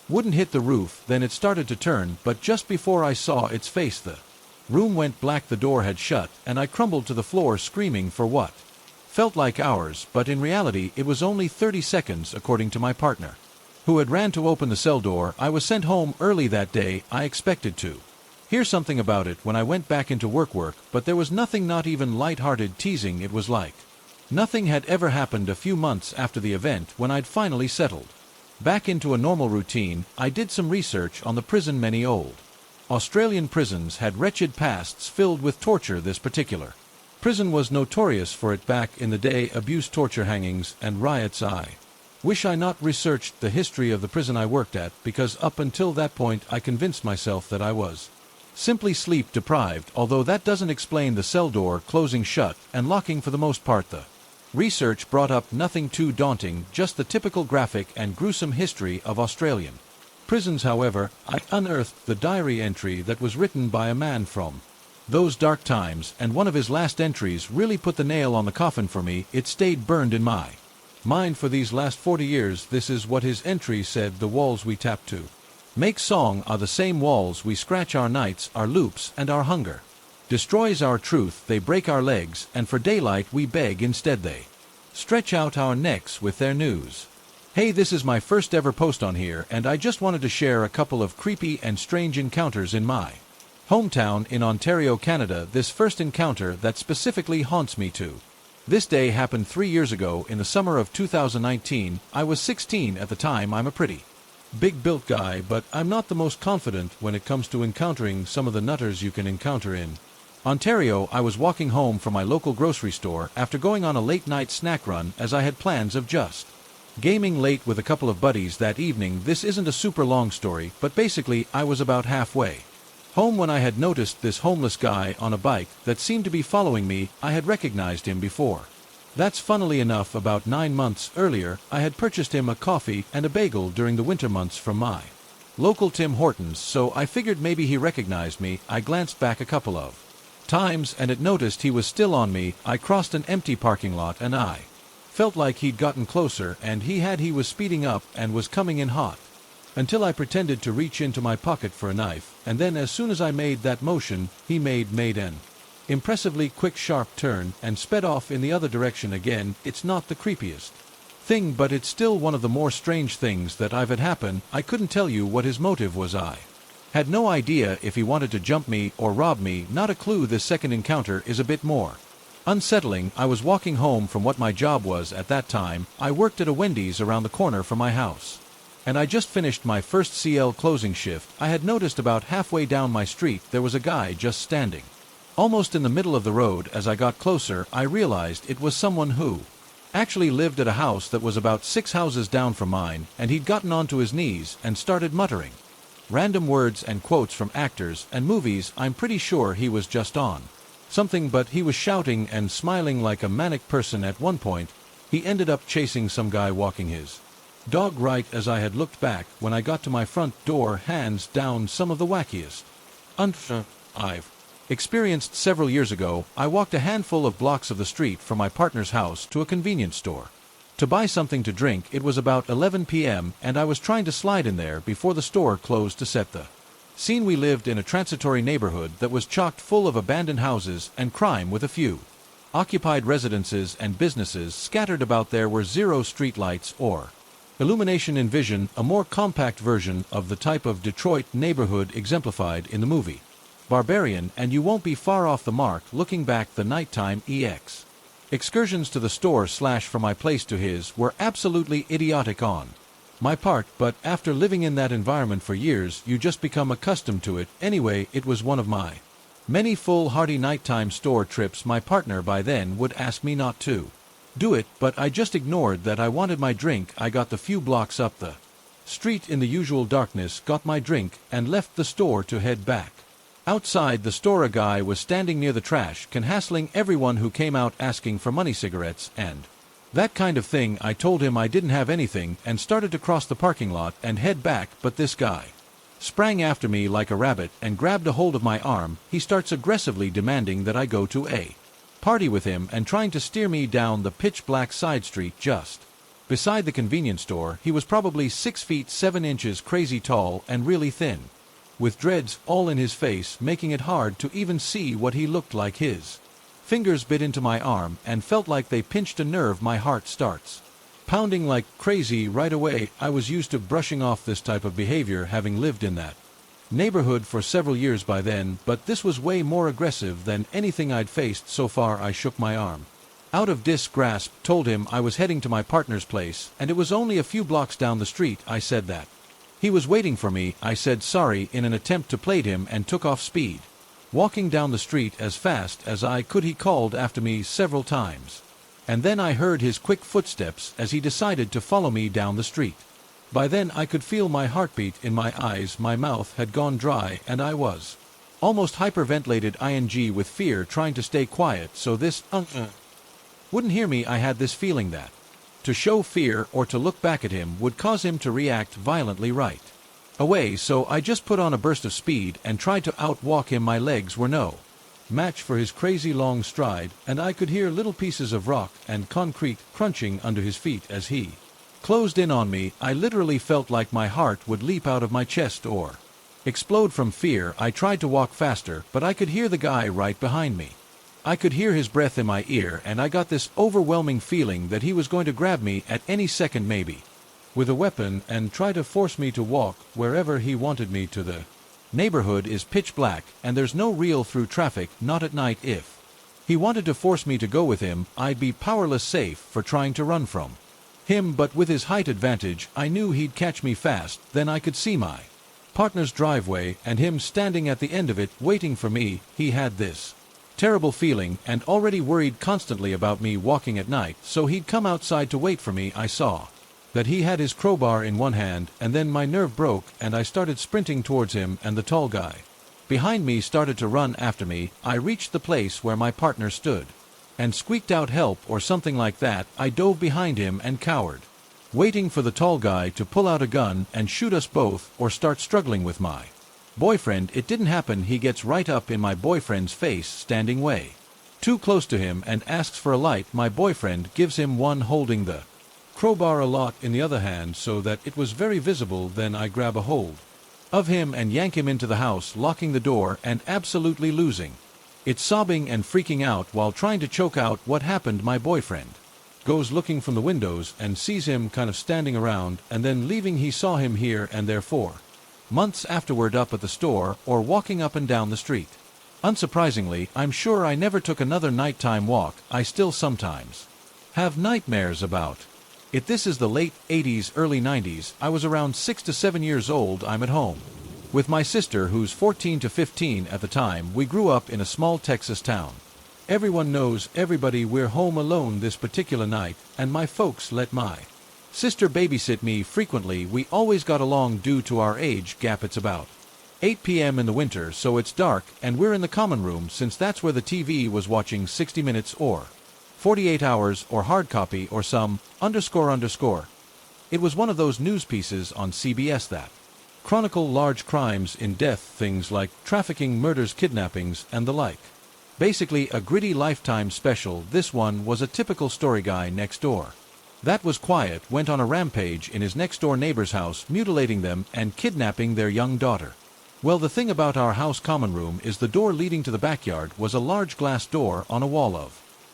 wouldn't hit the roof. Then it started to turn, but just before I saw its face the room went black. The door had shut, and I crumbled to the floor screaming for what felt like hours, but in reality it was only 30 seconds according to my partner, who had ran to open the cell door. I was sent home early that day. I expected to hear something about it when I went back into work, but there was nothing, not even light-hearted teasing. It was like nothing had ever happened. A few months after the event, when I'd finally settled back into a normal routine, I did some research on the prison. Many old Australian prisons had wretched pasts filled with torture. This particular prison was notorious for it back in the day: abuse, torture, hangings, and riots. I wish I not researched the history of the prison I worked at, because up until that point I convinced myself that I was simply sleep deprived, although that doesn't explain the cell door closing shut and locking. For the most part, the research brought up nothing too daunting, just the typical graphic and gruesome history of Australian prisons. However, I unearthed the diary entry that was written by a man from those dark times, and one of his last entries really put the nail on the coffin for me. It stayed burned in my mind for these last 40 years. This is what his entry said: the walls we tap to make song are the same walls we scratch. Our nights, our loops, and our hunger destroys our truth. They break our legs, and for daylight we beg. Instead they stretch out our necks with their news. Hey, this is my first ever post on here, and I just wanted to share a couple of creepy and strange encounters in my hometown in Ontario, Canada. This first encounter that specifically haunts me to this day happened 3 years ago in the summer of 2019. I was 16 at the time. I'm a pretty big-built guy, but I'm not the most confident when it comes to encountering some of the nutters you can encounter in Ontario. I was walking home from my local grocery store after going on a late-night snack run, as I had plans of just gaming late with a couple of buddies that evening. This isn't a super long story, but basically I was about halfway home when I had noticed this homeless guy on a bike that seemed to be following me. I had recognized him before. That's funnily enough, about 9 months earlier, I had purchased him a coffee and a bagel during the winter months from my local Tim Hortons, so I figured maybe he recognized me. I glanced back a couple of times and it noticed he was still on me. I crossed an empty parking lot and I felt like he'd gotten closer, and he was speeding up and was coming in hot, until I pretended to reach into my pocket for a knife, and then as soon as I made that motion, he made an impressively quick sharp turn and sped off in the other direction. Again, it's not the creepiest thing, but it's still one of the more strange things that I've had happen. I couldn't tell you what his motive was. I had no idea if he wanted to jump me or rob me. Not a clue. This second encounter is a bit more unsettling. I was walking home from what my job was at that time. I worked at a Wendy's around the corner from my house, and I just finished my first CL closing shift. I had noticed about halfway down my street there was a guy just standing almost in the middle of the road. As I got closer, I realized it was someone who actually lived at a house that was about 6 houses down from mine, and he'd gotten onto his knees and started muttering random words and quotes from actors and movies. I'm pretty sure he was just on something, but he was shouting and smiling like a manic person. At one point, he ended up chasing some guy walking his dog. Right as I had looked back when I got to my front door, hands down some of the wackiest I've experienced. Several years ago, I walked a handful of blocks of the street from my partner's house to a convenience store to buy something to drink. It was about 11 p.m., and I was trying to slide in there before the store closed to set the Scene: we lived in a transitory neighborhood that was chocked full of abandoned houses and crime, with a few occupied residences and businesses scattered about. There were zero streetlights or illumination. Envision a more compact version of the type of Detroit neighborhood exemplified in the movie Barbarian, and you won't be far off the mark. Looking back, the nighttime excursions to the store / from my place to his were absolutely idiotic on my part, but after living in that environment for years, you just become accustomed to it. Anyway, it was one of my many foolhardy nighttime store trips. My partner by then would ask me not to do it, but I just ignored that. I wanted my drink. I got the few blocks up the street in the usual darkness, got my drink, and left the store to head back. Outside the store, a guy was standing near the trash can, hassling everyone who came out, asking for money, cigarettes, and that kind of thing. I told him I didn't have anything and started to cross the parking lot and head back, but this guy sprang after me like a rabbit and grabbed a hold of my arm. He starts aggressively demanding that I go to a party with him and trying to steer me down the pitch-black side street just beside the convenience store. He was probably 6 feet 7 inches, crazy tall and really thin, with dreads all in his face, making it hard to even see what he looked like. His fingers bit into my arm and felt like they pinched a nerve. My heart starts pounding like crazy right away. I was used to brushing off this type of behavior, having lived in that neighborhood for several years by then, but this was way more aggressive than anything I'd faced so far. I shook my arm out of grasp, told him I was heading to my partner's place and it was only a few blocks down the street. I said that he was waiting for me. I said sorry in an attempt to play him and took off speed, walking down the street as fast as I could. He called after me several times, and then I heard his quick footsteps as he decided to follow me down the street. By then I could feel my heartbeat in my eyes. My mouth had gone dry and I was almost hyperventilated with fear, trying to stay quiet so this wouldn't hear me. I had this feeling that to show fear or to look back at him would cause him to react violently right away, so I just put on a burst of speed and tried to outwalk him. My legs were no match for his crazy long stride, and I could hear little pieces of rock and concrete crunching under his feet as he closed in on me. I literally felt like my heart would leap out of my chest or explode from fear. I tried to walk faster, but I could hear the guy right behind me. I could hear his breath in my ear, and I got this overwhelming feeling that he was going to grab me at any second, maybe with a weapon, and try to force me to walk wherever he wanted me to. The neighborhood is pitch black and there's no real through traffic, not at night. If he wanted to force me to go with him, I'd be powerless safe for trying to run from him, but with his height advantage, I knew he'd catch me fast. Then I could see my partner's driveway and him standing at the end of it waiting for me. He had this terrible feeling and already worried constantly about me walking at night, so he'd come outside to wait for me. I saw that he had his crowbar in one hand, and then my nerve broke and I started sprinting towards him, and the tall guy behind me started to run after me. I reached the place where my partner stood and squeaked out help or something like that. I dove behind him and cowered, waiting for the tall guy to pull out a gun and shoot us both or start struggling with my boyfriend. It didn't happen. He gets right up in my boyfriend's face, standing way too close to him, and asks for a light. My boyfriend gives him one, holding the crowbar a lot in the other hand so that it was very visible. Then I grab a hold of him and yank him into the house, locking the door and absolutely losing it, sobbing and freaking out while trying to choke out what happened. My boyfriend goes looking from the windows and sees him kind of standing around and then leaving. He saw him here and there for months afterward, up at the store or walking up and down the street. Unsurprisingly, I'm sure I never took another nighttime walk. I still sometimes have nightmares about it. This is the late 80s, early 90s. I was around 6 to 7 years old. I'm at home with my sister, who's 14 to 15 at the time. We grew up in a small Texas town. Everyone knows everybody. We're home alone this particular night, and my folks let my sister babysit me frequently. We always got along due to our age gap. It's about 8 p.m. in the winter, so it's dark, and we're in the common room since that's where the TV was watching 60 Minutes or 48 Hours or hard copy or some __. It was one of those news pieces on CBS that chronicle large crimes in depth, things like trafficking, murders, kidnappings, and the like. Basically a gritty Lifetime special. This one was a typical story. Guy next door that was quiet went on a rampage in his next door neighbor's house, mutilating them and kidnapping their young daughter. Well, the thing about our house common room is the door leading to the backyard was a large glass door on a wall of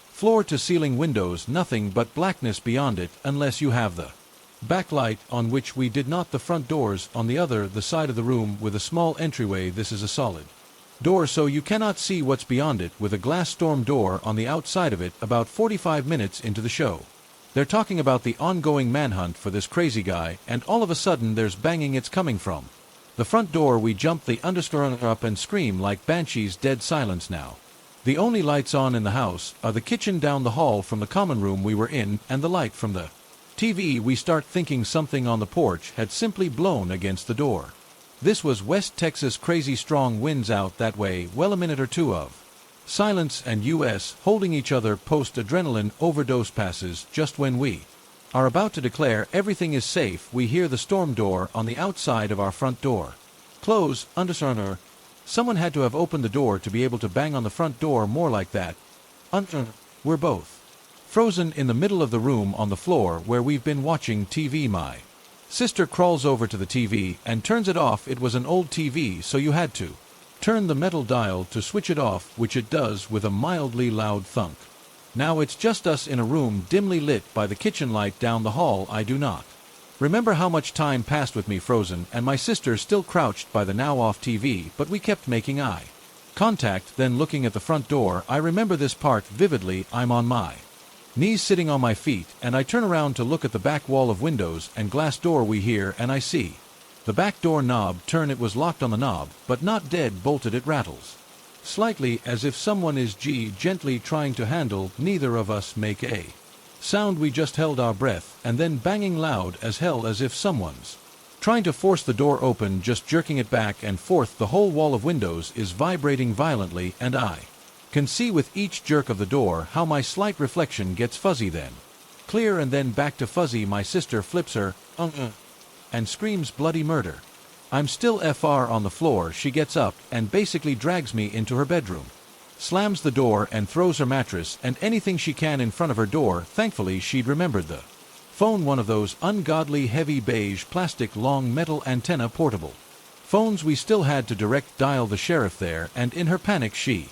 floor-to-ceiling windows, nothing but blackness beyond it unless you have the backlight on which we did not. The front doors on the side of the room with a small entryway. This is a solid door so you cannot see what's beyond it, with a glass storm door on the outside of it. About 45 minutes into the show, they're talking about the ongoing manhunt for this crazy guy, and all of a sudden there's banging. It's coming from the front door. We jump the underscore up and scream like banshees. Dead silence now. The only lights on in the house are the kitchen down the hall from the common room we were in, and the light from the TV. We start thinking something on the porch had simply blown against the door. This was West Texas. Crazy strong winds out that way. Well, a minute or two of silence and us holding each other. Post-adrenaline overdose passes. Just when we are about to declare everything is safe, we hear the storm door on the outside of our front door close. Underscore. Someone had to have opened the door to be able to bang on the front door more like that. We're both frozen in the middle of the room on the floor where we've been watching TV. My sister crawls over to the TV and turns it off. It was an old TV, so you had to turn the metal dial to switch it off, which it does with a mildly loud thunk. Now it's just us in a room dimly lit by the kitchen light down the hall. I do not remember how much time passed with me frozen and my sister still crouched by the now off TV, but we kept making eye contact, then looking at the front door. I remember this part vividly. I'm on my knees sitting on my feet, and I turn around to look at the back wall of windows and glass door we hear, and I see the back door knob turn. It was locked on the knob, but not dead bolted. It rattles slightly as if someone is gently trying to handle. Neither of us make a sound. We just held our breath, and then banging loud as hell as if someone's trying to force the door open, just jerking it back and forth. The whole wall of windows is vibrating violently, and I can see with each jerk of the door how my slight reflection gets fuzzy, then clear, and then back to fuzzy. My sister flips her and screams bloody murder. I'm still FR on the floor. She gets up and basically drags me into her bedroom, slams the door, and throws her mattress and anything she can in front of her door. Thankfully she'd remembered the phone, one of those ungodly heavy beige plastic long metal antenna portable phones. We still had to direct dial the sheriff there, and in her panic she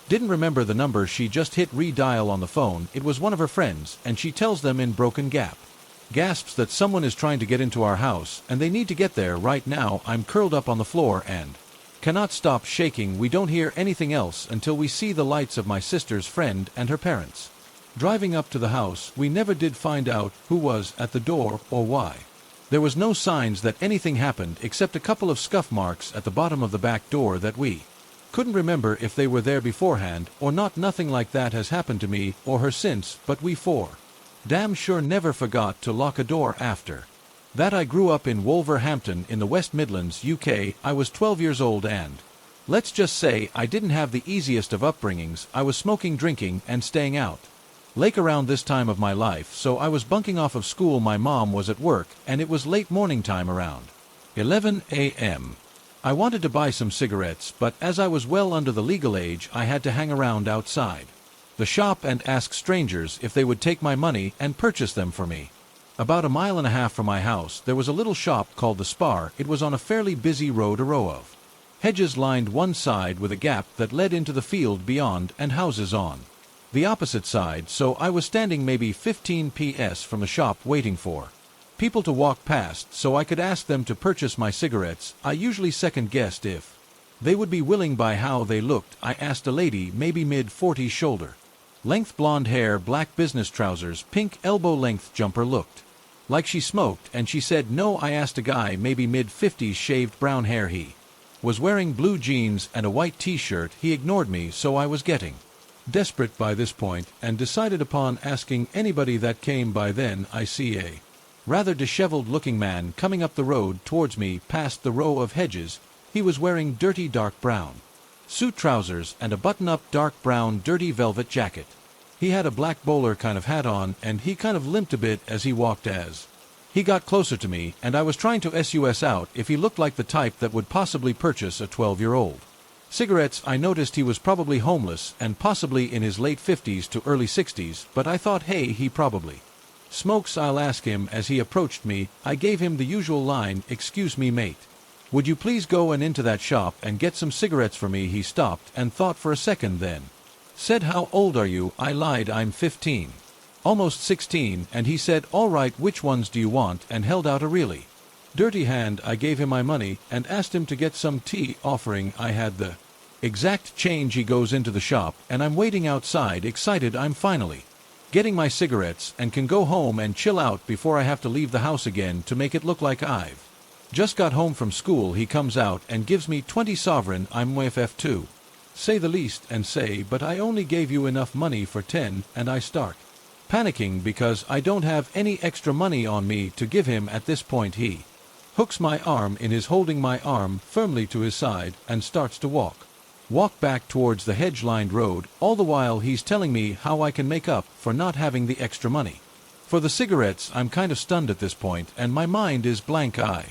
didn't remember the number. She just hit redial on the phone. It was one of her friends, and she tells them in broken gasps that someone is trying to get into our house and they need to get there right now. I'm curled up on the floor and cannot stop shaking. We don't hear anything else until we see the lights of my sister's friend and her parents driving up to the house. We never did find out who was at the door or why. There was no signs that anything happened except a couple of scuff marks at the bottom of the back door that we couldn't remember if they were there beforehand or not. Nothing like that has happened to me or her since, but we damn sure never forgot to lock a door after that. I grew up in Wolverhampton in the West Midlands, UK. I was 12 years old, and let's just say I didn't have the easiest of upbringings. I was smoking, drinking, and staying out late around this time of my life, so I was bunking off of school. My mom was at work, and it was late morning time, around 11 a.m. I wanted to buy some cigarettes, but as I was well under the legal age, I had to hang around outside the shop and ask strangers if they would take my money and purchase them for me. About a mile and a half from my house there was a little shop called the Spar. It was on a fairly busy road. A row of hedges lined one side with a gap that led into the field beyond, and houses on the opposite side, so I was standing maybe 15 ps from the shop waiting for people to walk past so I could ask them to purchase my cigarettes. I usually second-guessed if they would be willing by how they looked. I asked a lady, maybe mid-40s, shoulder length blonde hair, black business trousers, pink elbow-length jumper, looked like she smoked, and she said no. I asked a guy, maybe mid-50s, shaved brown hair. He was wearing blue jeans and a white t-shirt. He ignored me, so I was getting desperate by this point and decided upon asking anybody that came by. Then I see a rather disheveled-looking man coming up the road towards me past the row of hedges. He was wearing dirty dark brown suit trousers and a button-up dark brown dirty velvet jacket. He had a black bowler kind of hat on, and he kind of limped a bit as he walked. As he got closer to me, and I was trying to suss out if he looked like the type that would possibly purchase a 12-year-old cigarettes. I noticed he was probably homeless and possibly in his late 50s to early 60s, but I thought, hey, he probably smokes. I'll ask him. As he approached me, I gave him the usual line, "Excuse me, mate. Would you please go and into that shop and get some cigarettes for me? He stopped and thought for a second, then said, how old are you? I lied, I'm 15. Almost 16, and he said, all right, which ones do you want? And held out a really dirty hand. I gave him my money and asked him to get some tea, offering I had the exact change. He goes into the shop, and I'm waiting outside, excited. I'm finally getting my cigarettes and can go home and chill out before I have to leave the house again to make it look like I've just got home from school. He comes out and gives me 20 sovereign. I'm WFF2, say the least, and say, but I only gave you enough money for 10, and I start panicking because I don't have any extra money on me to give him. At this point he hooks my arm in his, holding my arm firmly to his side, and starts to walk back towards the hedge-lined road. All the while he's telling me how I can make up for not having the extra money for the cigarettes. I'm kind of stunned at this point, and my mind is blank. I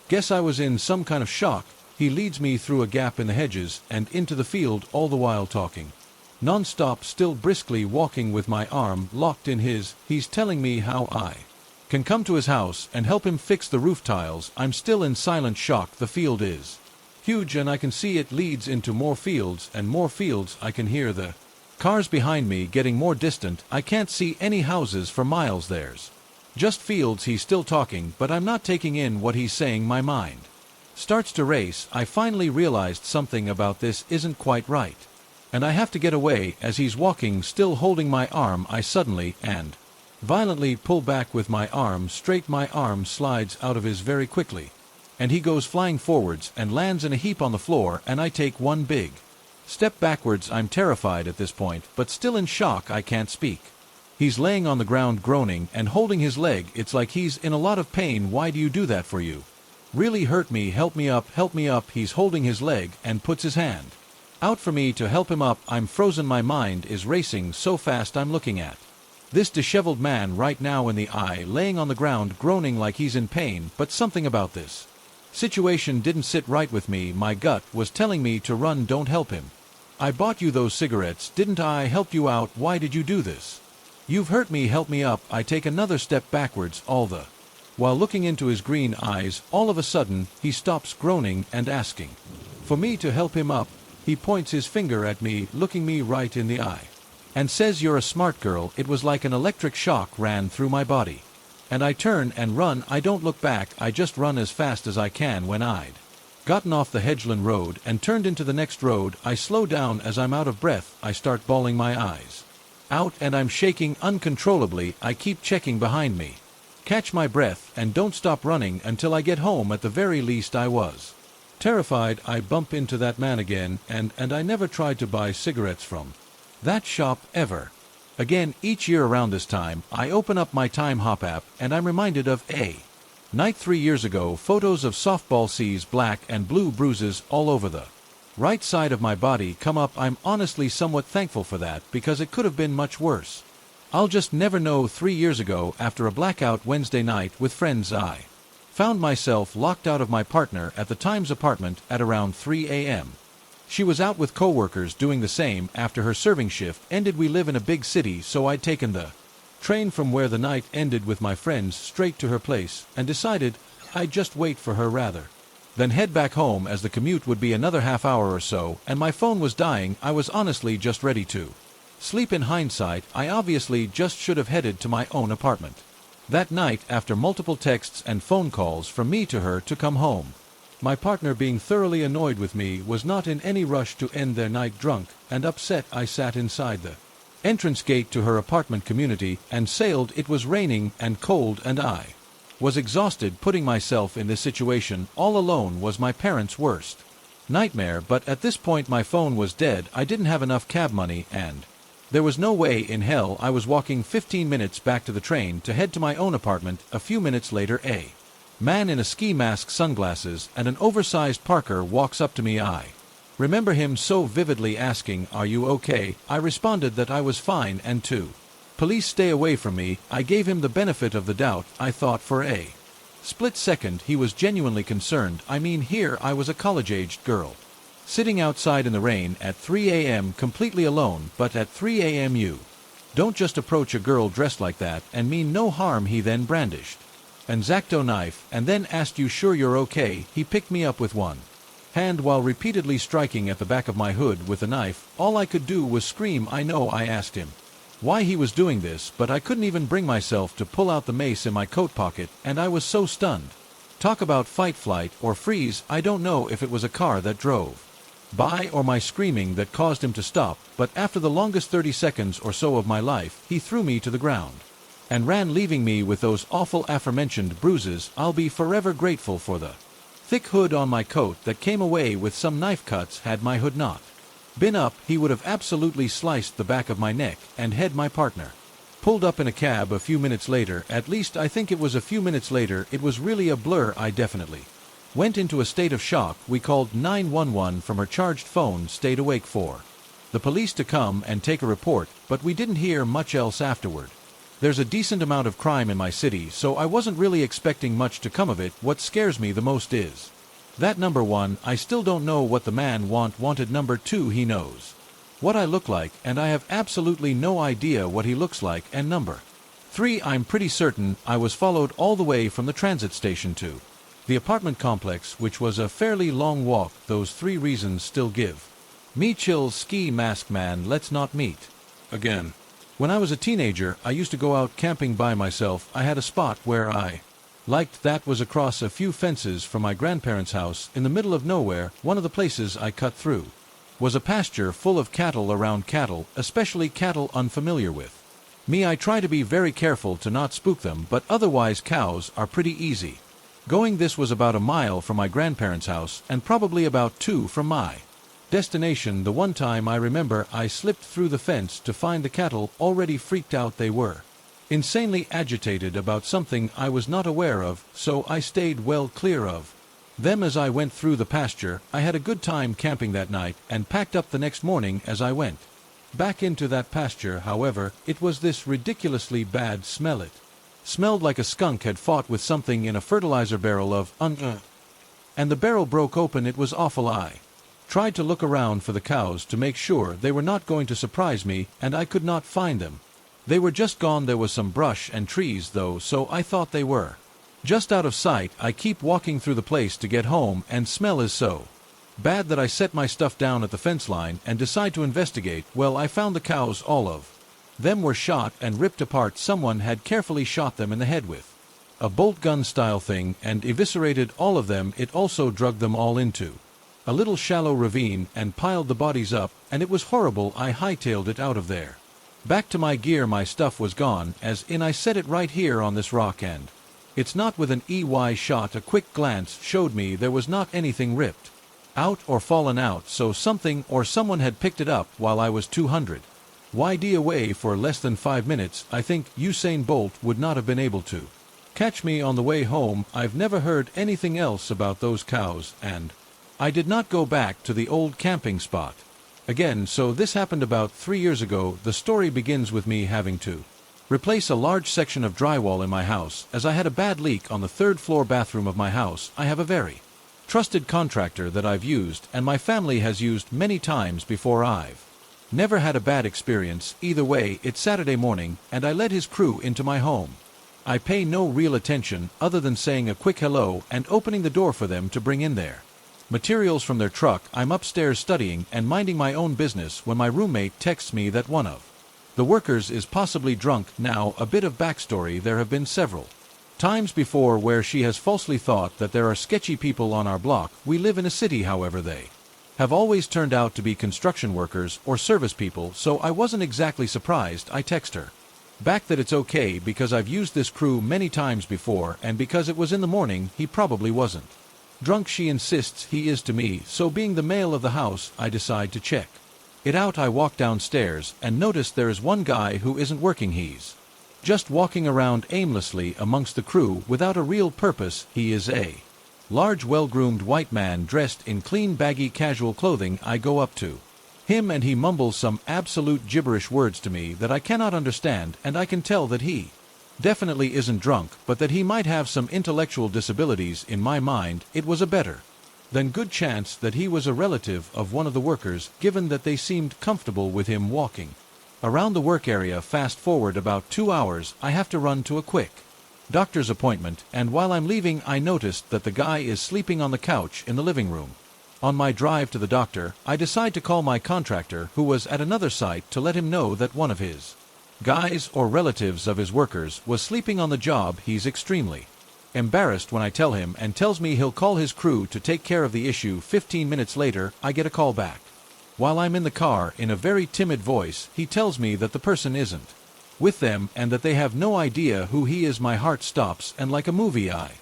guess I was in some kind of shock. He leads me through a gap in the hedges and into the field, all the while talking non-stop, still briskly walking with my arm locked in his. He's telling me how I can come to his house and help him fix the roof tiles. I'm still in silent shock. The field is huge, and I can see it leads into more fields and more fields. I can hear the cars behind me getting more distant. I can't see any houses for miles. There's just fields. He's still talking, but I'm not taking in what he's saying. My mind starts to race. I finally realized something about this isn't quite right, and I have to get away. As he's walking, still holding my arm, I suddenly and violently pull back with my arm straight. My arm slides out of his very quickly, and he goes flying forwards and lands in a heap on the floor, and I take one big step backwards. I'm terrified at this point, but still in shock. I can't speak. He's laying on the ground groaning and holding his leg. It's like he's in a lot of pain. Why do you do that? For you really hurt me. Help me up, help me up. He's holding his leg and puts his hand out for me to help him up. I'm frozen. My mind is racing so fast. I'm looking at this disheveled man right now in the eye, laying on the ground groaning like he's in pain, but something about this situation didn't sit right with me. My gut was telling me to run. Don't help him. I bought you those cigarettes, didn't I? Helped you out. Why did you do this? You've hurt me. Help me up. I take another step backwards, all the while looking into his green eyes. All of a sudden he stops groaning and asking for me to help him up. He points his finger at me, looking me right in the eye, and says, you're a smart girl. It was like an electric shock ran through my body, and I turn and run. I don't look back. I just run as fast as I can. When I'd gotten off the Hedgeland Road and turned into the next road, I slow down. As I'm out of breath, I start bawling my eyes out, and I'm shaking uncontrollably. I keep checking behind me, catch my breath, and don't stop running until I get home. At the very least I was terrified. I bump into that man again, and I never tried to buy cigarettes from that shop ever again. Each year around this time, I open up my Time Hop app, and I'm reminded of a night 3 years ago. Photos of softball C's, black and blue bruises all over the right side of my body come up. I'm honestly somewhat thankful for that, because it could have been much worse. I'll just never know. 3 years ago, after a blackout Wednesday night with friends, I found myself locked out of my partner at the Times apartment at around 3 a.m. She was out with coworkers doing the same after her serving shift ended. We live in a big city, so I'd taken the train from where the night ended with my friends straight to her place, and decided I'd just wait for her rather than head back home, as the commute would be another half hour or so, and my phone was dying. I was honestly just ready to sleep. In hindsight, I obviously just should have headed to my own apartment that night, after multiple texts and phone calls from me to her to come home. My partner, being thoroughly annoyed with me, was not in any rush to end their night drunk and upset. I sat inside the entrance gate to her apartment community and sailed. It was raining and cold, and I was exhausted. Putting myself in this situation all alone was my parents' worst nightmare. But at this point my phone was dead. I didn't have enough cab money, and there was no way in hell I was walking 15 minutes back to the train to head to my own apartment. A few minutes later, a man in a ski mask, sunglasses, and an oversized parka walks up to me. I remember him so vividly, asking, "Are you okay?" I responded that I was fine, and to police stay away from me. I gave him the benefit of the doubt. I thought for a split second he was genuinely concerned. I mean, here I was, a college-aged girl, sitting outside in the rain at 3 a.m. completely alone. But at 3 a.m. you don't just approach a girl dressed like that and mean no harm. He then brandished an X-Acto knife, and then asked you sure you're okay. He picked me up with one hand while repeatedly striking at the back of my hood with the knife. All I could do was scream. I know I asked him why he was doing this, but I couldn't even bring myself to pull out the mace in my coat pocket, and I was so stunned. Talk about fight, flight, or freeze. I don't know if it was a car that drove by or my screaming that caused him to stop, but after the longest 30 seconds or so of my life, he threw me to the ground and ran, leaving me with those awful aforementioned bruises. I'll be forever grateful for the thick hood on my coat that came away with some knife cuts. Had my hood not been up, he would have absolutely sliced the back of my neck and head. My partner pulled up in a cab a few minutes later. At least I think it was a few minutes later. It was really a blur. I definitely went into a state of shock. We called 911 from her charged phone, stayed awake for the police to come and take a report, but we didn't hear much else afterward. There's a decent amount of crime in my city, so I wasn't really expecting much to come of it. What scares me the most is that number one, I still don't know what the man wanted. Number two, he knows what I look like, and I have absolutely no idea what he looks like. And number three, I'm pretty certain I was followed all the way from the transit station to the apartment complex, which was a fairly long walk. Those three reasons still give me chills. Ski mask man, let's not meet again. When I was a teenager, I used to go out camping by myself. I had a spot where I liked. That was across a few fences from my grandparents' house in the middle of nowhere. One of the places I cut through was a pasture full of cattle. Around cattle, especially cattle unfamiliar with me, I try to be very careful to not spook them, but otherwise cows are pretty easy going. This was about a mile from my grandparents' house and probably about 2 from my destination. The one time I remember I slipped through the fence to find the cattle already freaked out. They were insanely agitated about something I was not aware of, so I stayed well clear of them as I went through the pasture. I had a good time camping that night and packed up the next morning. As I went back into that pasture, however, it was this ridiculously bad smell. It smelled like a skunk had fought with something in a fertilizer barrel of and the barrel broke open. It was awful. I tried to look around for the cows to make sure they were not going to surprise me, and I could not find them. They were just gone. There was some brush and trees though, so I thought they were just out of sight. I keep walking through the place to get home, and smell is so bad that I set my stuff down at the fence line and decide to investigate. Well, I found the cows. All of them were shot and ripped apart. Someone had carefully shot them in the head with a bolt gun style thing and eviscerated all of them. It also dragged them all into a little shallow ravine and piled the bodies up, and it was horrible. I hightailed it out of there back to my gear. My stuff was gone, as in I set it right here on this rock, and it's not with an EY shot. A quick glance showed me there was not anything ripped out or fallen out, so something or someone had picked it up while I was 200 YD away for less than 5 minutes. I think Usain Bolt would not have been able to catch me on the way home. I've never heard anything else about those cows, and I did not go back to the old camping spot again. So this happened about 3 years ago. The story begins with me having to replace a large section of drywall in my house, as I had a bad leak on the 3rd floor bathroom of my house. I have a very trusted contractor that I've used and my family has used many times before. I've never had a bad experience either way. It's Saturday morning and I let his crew into my home. I pay no real attention other than saying a quick hello and opening the door for them to bring in their materials from their truck. I'm upstairs studying and minding my own business when my roommate texts me that one of the workers is possibly drunk. Now, a bit of backstory: there have been several times before where she has falsely thought that there are sketchy people on our block. We live in a city, however, they have always turned out to be construction workers or service people, so I wasn't exactly surprised. I text her back that it's okay because I've used this crew many times before, and because it was in the morning, he probably wasn't drunk. She insists he is to me, so being the male of the house, I decide to check it out. I walk downstairs and notice there is one guy who isn't working. He's just walking around aimlessly amongst the crew without a real purpose. He is a large, well-groomed white man dressed in clean, baggy, casual clothing. I go up to him and he mumbles some absolute gibberish words to me that I cannot understand, and I can tell that he definitely isn't drunk, but that he might have some intellectual disabilities. In my mind, it was a better than good chance that he was a relative of one of the workers, given that they seemed comfortable with him walking around the work area. Fast forward about 2 hours, I have to run to a quick doctor's appointment, and while I'm leaving I noticed that the guy is sleeping on the couch in the living room. On my drive to the doctor, I decide to call my contractor who was at another site to let him know that one of his guys or relatives of his workers was sleeping on the job. He's extremely embarrassed when I tell him and tells me he'll call his crew to take care of the issue. 15 minutes later, I get a call back. While I'm in the car, in a very timid voice, he tells me that the person isn't with them and that they have no idea who he is. My heart stops, and like a movie I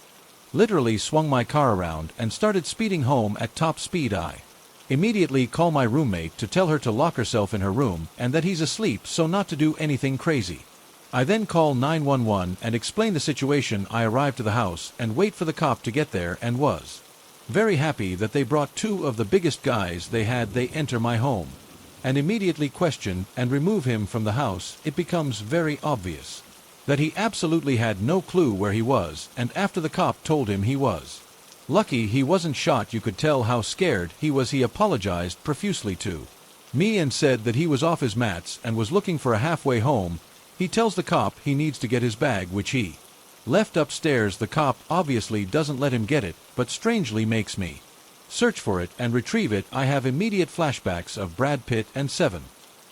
literally swung my car around and started speeding home at top speed. I immediately call my roommate to tell her to lock herself in her room and that he's asleep, so not to do anything crazy. I then call 911 and explain the situation. I arrive to the house and wait for the cop to get there and was very happy that they brought two of the biggest guys they had. They enter my home and immediately question and remove him from the house. It becomes very obvious that he absolutely had no clue where he was, and after the cop told him he was lucky he wasn't shot, you could tell how scared he was. He apologized profusely to me and said that he was off his mats and was looking for a halfway home. He tells the cop he needs to get his bag, which he left upstairs. The cop obviously doesn't let him get it, but strangely makes me search for it and retrieve it. I have immediate flashbacks of Brad Pitt and Seven.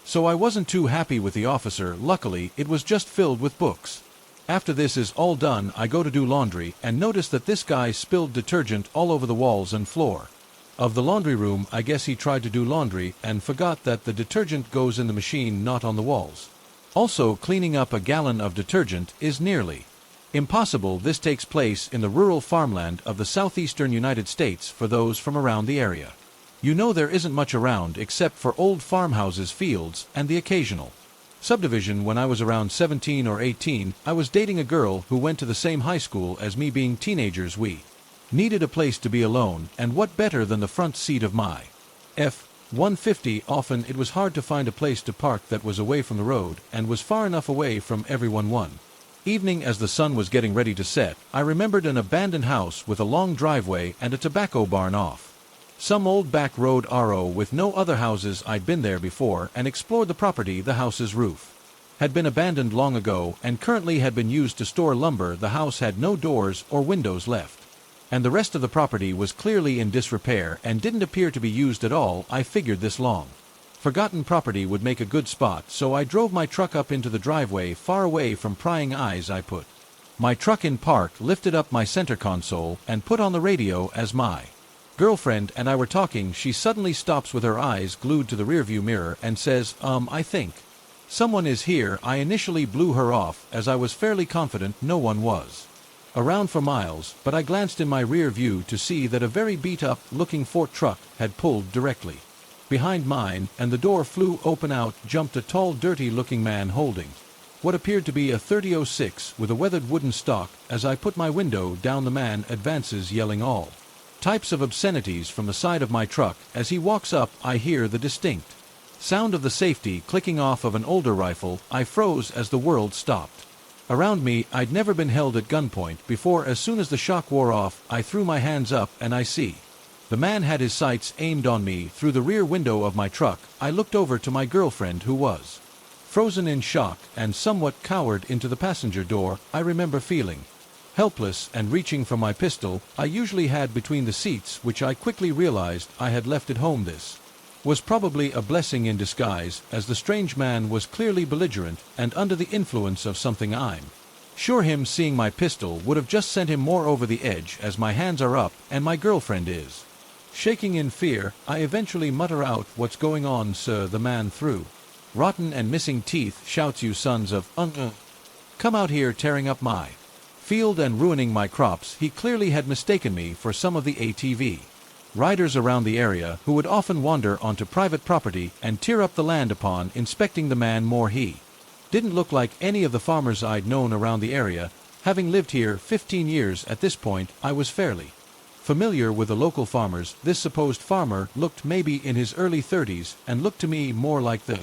So I wasn't too happy with the officer. Luckily, it was just filled with books. After this is all done, I go to do laundry and notice that this guy spilled detergent all over the walls and floor of the laundry room. I guess he tried to do laundry and forgot that the detergent goes in the machine, not on the walls. Also, cleaning up a gallon of detergent is nearly impossible. This takes place in the rural farmland of the southeastern United States. For those from around the area, you know there isn't much around except for old farmhouses, fields, and the occasional subdivision. When I was around 17 or 18, I was dating a girl who went to the same high school as me. Being teenagers, we needed a place to be alone, and what better than the front seat of my F-150. Often it was hard to find a place to park that was away from the road and was far enough away from everyone. One evening, as the sun was getting ready to set, I remembered an abandoned house with a long driveway and a tobacco barn off some old back road RO with no other houses. I'd been there before and explored the property. The house's roof had been abandoned long ago and currently had been used to store lumber. The house had no doors or windows left, and the rest of the property was clearly in disrepair and didn't appear to be used at all. I figured this long forgotten property would make a good spot, so I drove my truck up into the driveway, far away from prying eyes. I put my truck in park, lifted up my center console, and put on the radio. As my girlfriend and I were talking, she suddenly stops with her eyes glued to the rearview mirror and says, I think someone is here." I initially blew her off, as I was fairly confident no one was around for miles, but I glanced in my rear view to see that a very beat-up looking Ford truck had pulled directly behind mine, and the door flew open. Out jumped a tall, dirty-looking man holding what appeared to be a .30-06 with a weathered wooden stock. As I put my window down, the man advances, yelling all types of obscenities from the side of my truck. As he walks up, I hear the distinct sound of the safety clicking off of an older rifle. I froze as the world stopped around me. I'd never been held at gunpoint before. As soon as the shock wore off, I threw my hands up and I see the man had his sights aimed on me through the rear window of my truck. I looked over to my girlfriend, who was frozen in shock and somewhat cowered into the passenger door. I remember feeling helpless and reaching for my pistol I usually had between the seats, which I quickly realized I had left at home. This was probably a blessing in disguise, as the strange man was clearly belligerent and under the influence of something. I'm sure him seeing my pistol would have just sent him more over the edge, as my hands are up and my girlfriend is shaking in fear. I eventually mutter out, "What's going on, sir?" The man, through rotten and missing teeth, shouts, "You sons of come out here, tearing up my field and ruining my crops." He clearly had mistaken me for some of the ATV riders around the area who would often wander onto private property and tear up the land. Upon inspecting the man more, he didn't look like any of the farmers I'd known around the area. Having lived here 15 years at this point, I was fairly familiar with the local farmers. This supposed farmer looked maybe in his early 30s and looked to me more like the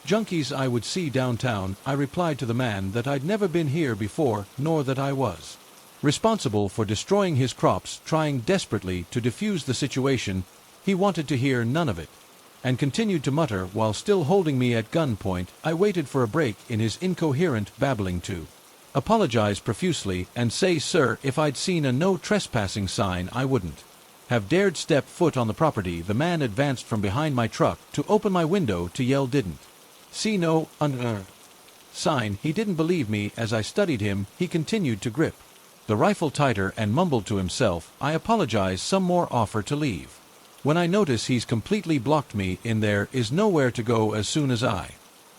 junkies I would see downtown. I replied to the man that I'd never been here before, nor that I was responsible for destroying his crops, trying desperately to defuse the situation. He wanted to hear none of it and continued to mutter while still holding me at gunpoint. I waited for a break in his incoherent babbling to apologize profusely, and say, "Sir, if I'd seen a no trespassing sign I wouldn't have dared step foot on the property." The man advanced from behind my truck to open my window to yell, "Didn't see no sign." He didn't believe me. As I studied him, he continued to grip the rifle tighter and mumbled to himself, "I apologize, some more, offer to leave." When I notice he's completely blocked me in, there is nowhere to go. As soon as I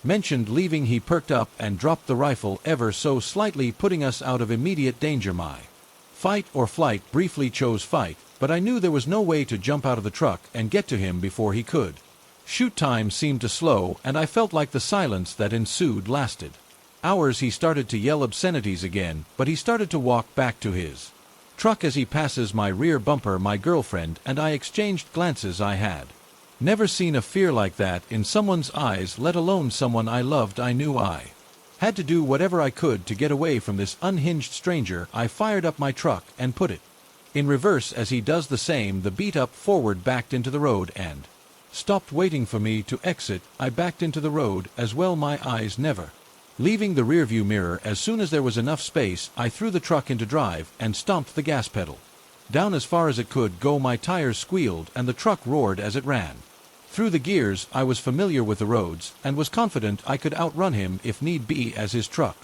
mentioned leaving, he perked up and dropped the rifle ever so slightly, putting us out of immediate danger. My fight or flight, briefly chose fight, but I knew there was no way to jump out of the truck and get to him before he could shoot. Time seemed to slow, and I felt like the silence that ensued lasted hours. He started to yell obscenities again, but he started to walk back to his truck. As he passes my rear bumper, my girlfriend and I exchanged glances. I had never seen a fear like that in someone's eyes, let alone someone I loved. I knew I had to do whatever I could to get away from this unhinged stranger. I fired up my truck and put it in reverse. As he does the same, the beat-up forward backed into the road and stopped, waiting for me to exit. I backed into the road as well, my eyes never leaving the rearview mirror. As soon as there was enough space, I threw the truck into drive and stomped the gas pedal down as far as it could go. My tires squealed and the truck roared as it ran through the gears. I was familiar with the roads and was confident I could outrun him if need be, as his truck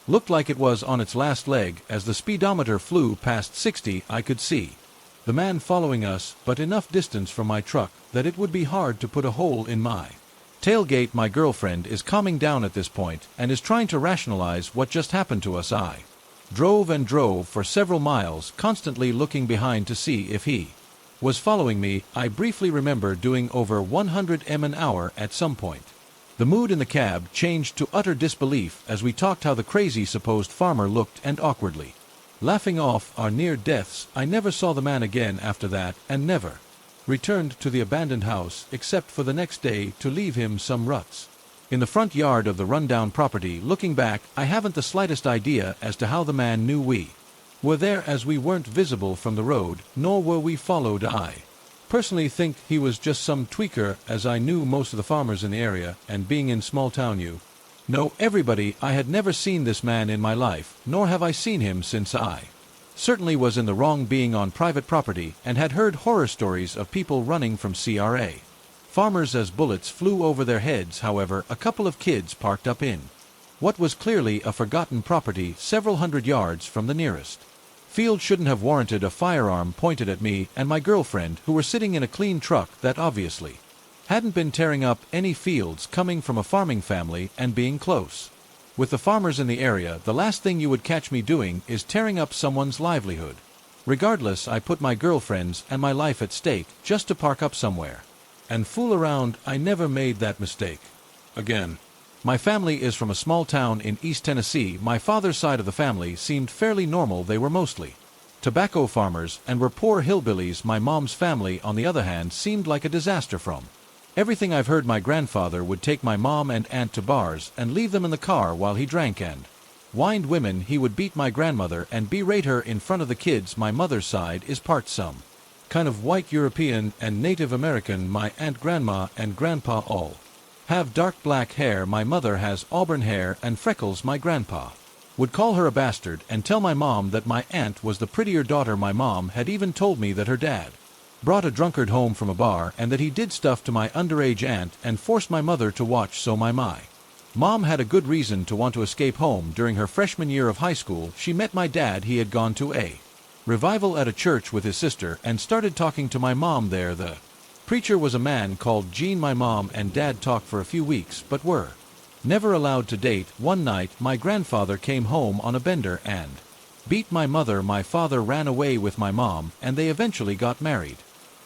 looked like it was on its last leg. As the speedometer flew past 60, I could see the man following us, but enough distance from my truck that it would be hard to put a hole in my tailgate. My girlfriend is calming down at this point and is trying to rationalize what just happened to us. I drove and drove for several miles, constantly looking behind to see if he was following me. I briefly remember doing over 100 mph at some point. The mood in the cab changed to utter disbelief as we talked how the crazy supposed farmer looked and awkwardly laughing off our near deaths. I never saw the man again after that and never returned to the abandoned house except for the next day to leave him some ruts in the front yard of the rundown property. Looking back, I haven't the slightest idea as to how the man knew we were there, as we weren't visible from the road, nor were we followed. I personally think he was just some tweaker, as I knew most of the farmers in the area, and being in small town you know everybody. I had never seen this man in my life, nor have I seen him since. I certainly was in the wrong being on private property and had heard horror stories of people running from CRA farmers as bullets flew over their heads. However, a couple of kids parked up in what was clearly a forgotten property several hundred yards from the nearest field shouldn't have warranted a firearm pointed at me and my girlfriend, who were sitting in a clean truck that obviously hadn't been tearing up any fields, coming from a farming family and being close with the farmers in the area. The last thing you would catch me doing is tearing up someone's livelihood. Regardless, I put my girlfriend's and my life at stake just to park up somewhere and fool around. I never made that mistake again. My family is from a small town in East Tennessee. My father's side of the family seemed fairly normal. They were mostly tobacco farmers and were poor hillbillies. My mom's family, on the other hand, seemed like a disaster. From everything I've heard, my grandfather would take my mom and aunt to bars and leave them in the car while he drank and wined women. He would beat my grandmother and berate her in front of the kids. My mother's side is part some kind of white European and Native American. My aunt, grandma, and grandpa all have dark black hair. My mother has auburn hair and freckles. My grandpa would call her a bastard and tell my mom that my aunt was the prettier daughter. My mom had even told me that her dad brought a drunkard home from a bar and that he did stuff to my underage aunt and forced my mother to watch. So my mom had a good reason to want to escape home. During her freshman year of high school, she met my dad. He had gone to a revival at a church with his sister and started talking to my mom there. The preacher was a man called Gene. My mom and dad talked for a few weeks but were never allowed to date. One night, my grandfather came home on a bender and beat my mother. My father ran away with my mom and they eventually got married.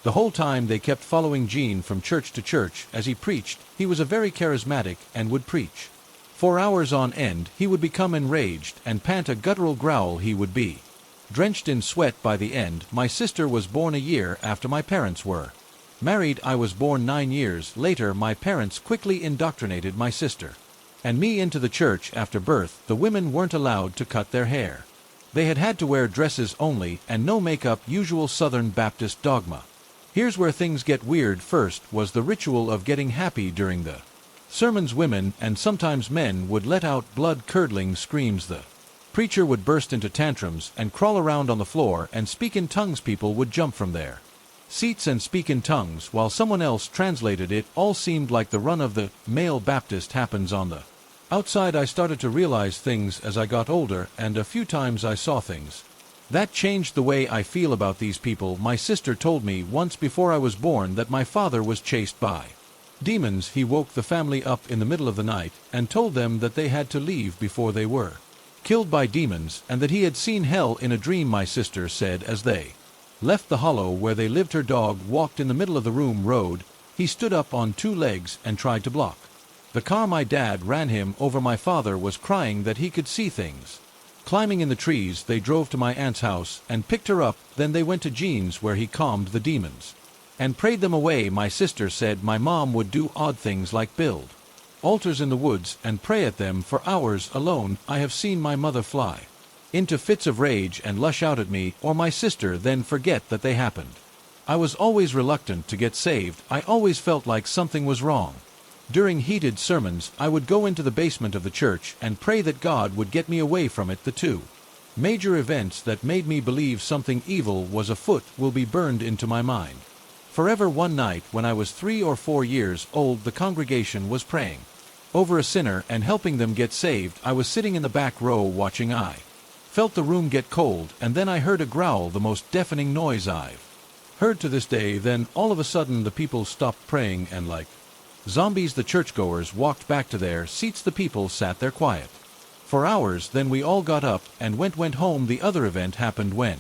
The whole time they kept following Gene from church to church as he preached. He was a very charismatic and would preach for hours on end. He would become enraged and pant a guttural growl. He would be drenched in sweat by the end. My sister was born a year after my parents were married. I was born 9 years later. My parents quickly indoctrinated my sister and me into the church. After birth, the women weren't allowed to cut their hair. They had to wear dresses only and no makeup, usual Southern Baptist dogma. Here's where things get weird. First was the ritual of getting happy during the sermons. Women and sometimes men would let out blood-curdling screams. The Preacher would burst into tantrums and crawl around on the floor and speak in tongues. People would jump from their seats and speak in tongues while someone else translated it. All seemed like the run of the male Baptist happens on the outside. I started to realize things as I got older, and a few times I saw things that changed the way I feel about these people. My sister told me once before I was born that my father was chased by demons. He woke the family up in the middle of the night and told them that they had to leave before they were killed by demons, and that he had seen hell in a dream. My sister said as they left the hollow where they lived, her dog walked in the middle of the room road. He stood up on two legs and tried to block the car. My dad ran him over. My father was crying that he could see things climbing in the trees. They drove to my aunt's house and picked her up. Then they went to Jean's where he calmed the demons and prayed them away. My sister said my mom would do odd things like build altars in the woods and pray at them for hours alone. I have seen my mother fly into fits of rage and lash out at me or my sister, then forget that they happened. I was always reluctant to get saved. I always felt like something was wrong. During heated sermons, I would go into the basement of the church and pray that God would get me away from it. The two major events that made me believe something evil was afoot will be burned into my mind forever. One night when I was 3 or 4 years old, the congregation was praying over a sinner and helping them get saved. I was sitting in the back row watching. I felt the room get cold, and then I heard a growl, the most deafening noise I've heard to this day. Then all of a sudden the people stopped praying, and like zombies the churchgoers walked back to their seats. The people sat there quiet for hours. Then we all got up and went home. The other event happened when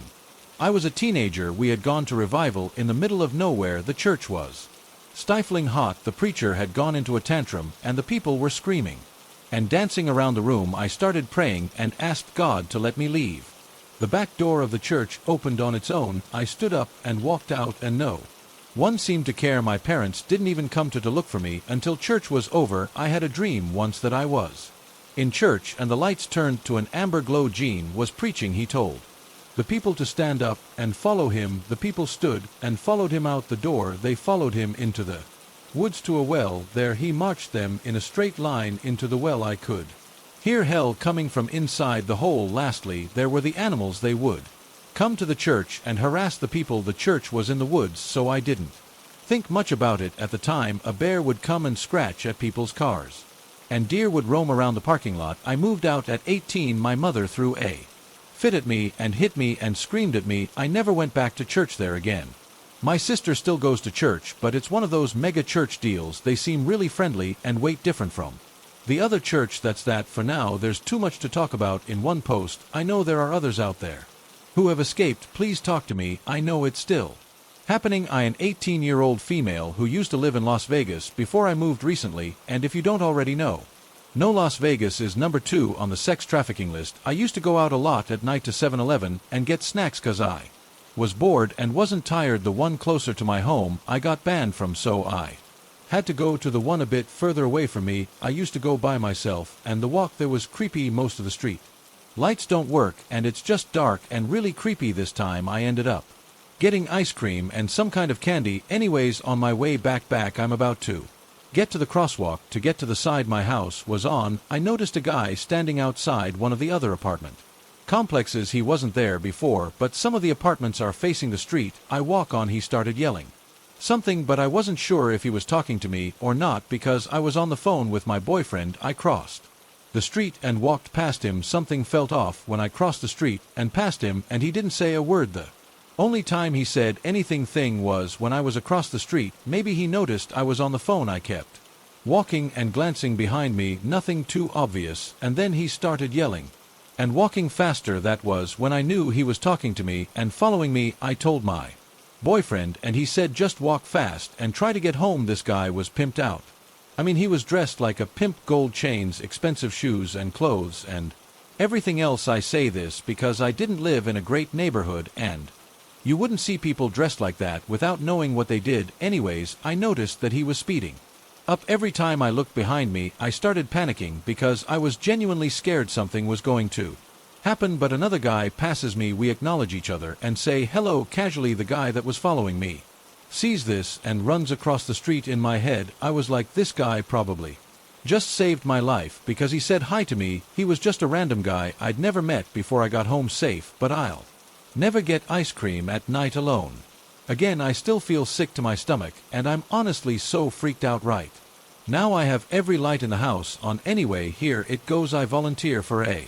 I was a teenager. We had gone to revival in the middle of nowhere. The church was stifling hot. The preacher had gone into a tantrum, and the people were screaming and dancing around the room. I started praying and asked God to let me leave. The back door of the church opened on its own. I stood up and walked out, and no one seemed to care. My parents didn't even come to look for me until church was over. I had a dream once that I was in church and the lights turned to an amber glow. Gene was preaching. He told the people to stand up and follow him. The people stood and followed him out the door. They followed him into the woods to a well. There he marched them in a straight line into the well. I could hear hell coming from inside the hole. Lastly, there were the animals. They would come to the church and harass the people. The church was in the woods, so I didn't think much about it at the time. A bear would come and scratch at people's cars, and deer would roam around the parking lot. I moved out at 18. My mother threw a fit at me and hit me and screamed at me. I never went back to church there again. My sister still goes to church, but it's one of those mega church deals. They seem really friendly and way different from the other church. That's that for now. There's too much to talk about in one post. I know there are others out there who have escaped. Please talk to me. I know it's still happening. I am an 18-year-old female who used to live in Las Vegas before I moved recently, and if you don't already know, no, Las Vegas is number 2 on the sex trafficking list. I used to go out a lot at night to 7-Eleven and get snacks 'cause I was bored and wasn't tired. The one closer to my home I got banned from, so I had to go to the one a bit further away from me. I used to go by myself, and the walk there was creepy. Most of the street lights don't work and it's just dark and really creepy. This time I ended up getting ice cream and some kind of candy. Anyways, on my way back I'm about to get to the crosswalk to get to the side my house was on. I noticed a guy standing outside one of the other apartment complexes. He wasn't there before, but some of the apartments are facing the street I walk on. He started yelling something, but I wasn't sure if he was talking to me or not because I was on the phone with my boyfriend. I crossed the street and walked past him. Something felt off when I crossed the street and passed him, and he didn't say a word. The only time he said anything was when I was across the street. Maybe he noticed I was on the phone. I kept walking and glancing behind me, nothing too obvious, and then he started yelling and walking faster. That was when I knew he was talking to me and following me. I told my boyfriend, and he said just walk fast and try to get home. This guy was pimped out. I mean, he was dressed like a pimp, gold chains, expensive shoes and clothes and everything else. I say this because I didn't live in a great neighborhood, and you wouldn't see people dressed like that without knowing what they did. Anyways, I noticed that he was speeding up. Every time I looked behind me, I started panicking because I was genuinely scared something was going to happen. But another guy passes me. We acknowledge each other and say hello casually. The guy that was following me sees this and runs across the street. In my head, I was like, this guy probably Just saved my life because he said hi to me. He was just a random guy I'd never met before I got home safe, but I'll never get ice cream at night alone. Again, I still feel sick to my stomach, and I'm honestly so freaked out right now. I have every light in the house on anyway. Here it goes. I volunteer for a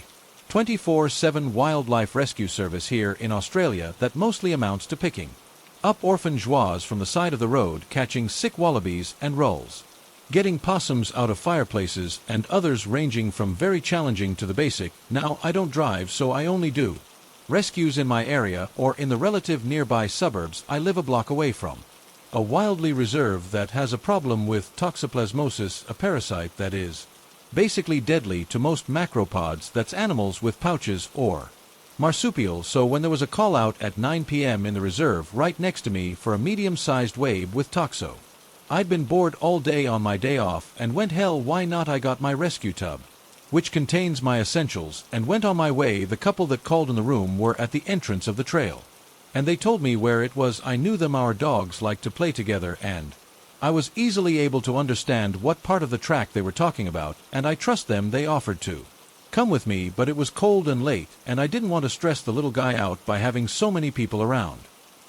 24/7 wildlife rescue service here in Australia that mostly amounts to picking up orphan joies from the side of the road, catching sick wallabies and rolls, getting possums out of fireplaces, and others ranging from very challenging to the basic. Now, I don't drive, so I only do rescues in my area or in the relative nearby suburbs I live a block away from. A wildly reserve that has a problem with toxoplasmosis, a parasite that is basically deadly to most macropods. That's animals with pouches or marsupials. So when there was a call out at 9 p.m. in the reserve right next to me for a medium-sized wave with toxo, I'd been bored all day on my day off and went, hell, why not? I got my rescue tub, which contains my essentials, and went on my way. The couple that called in the room were at the entrance of the trail, and they told me where it was. I knew them. Our dogs like to play together, and I was easily able to understand what part of the track they were talking about, and I trust them. They offered to come with me, but it was cold and late, and I didn't want to stress the little guy out by having so many people around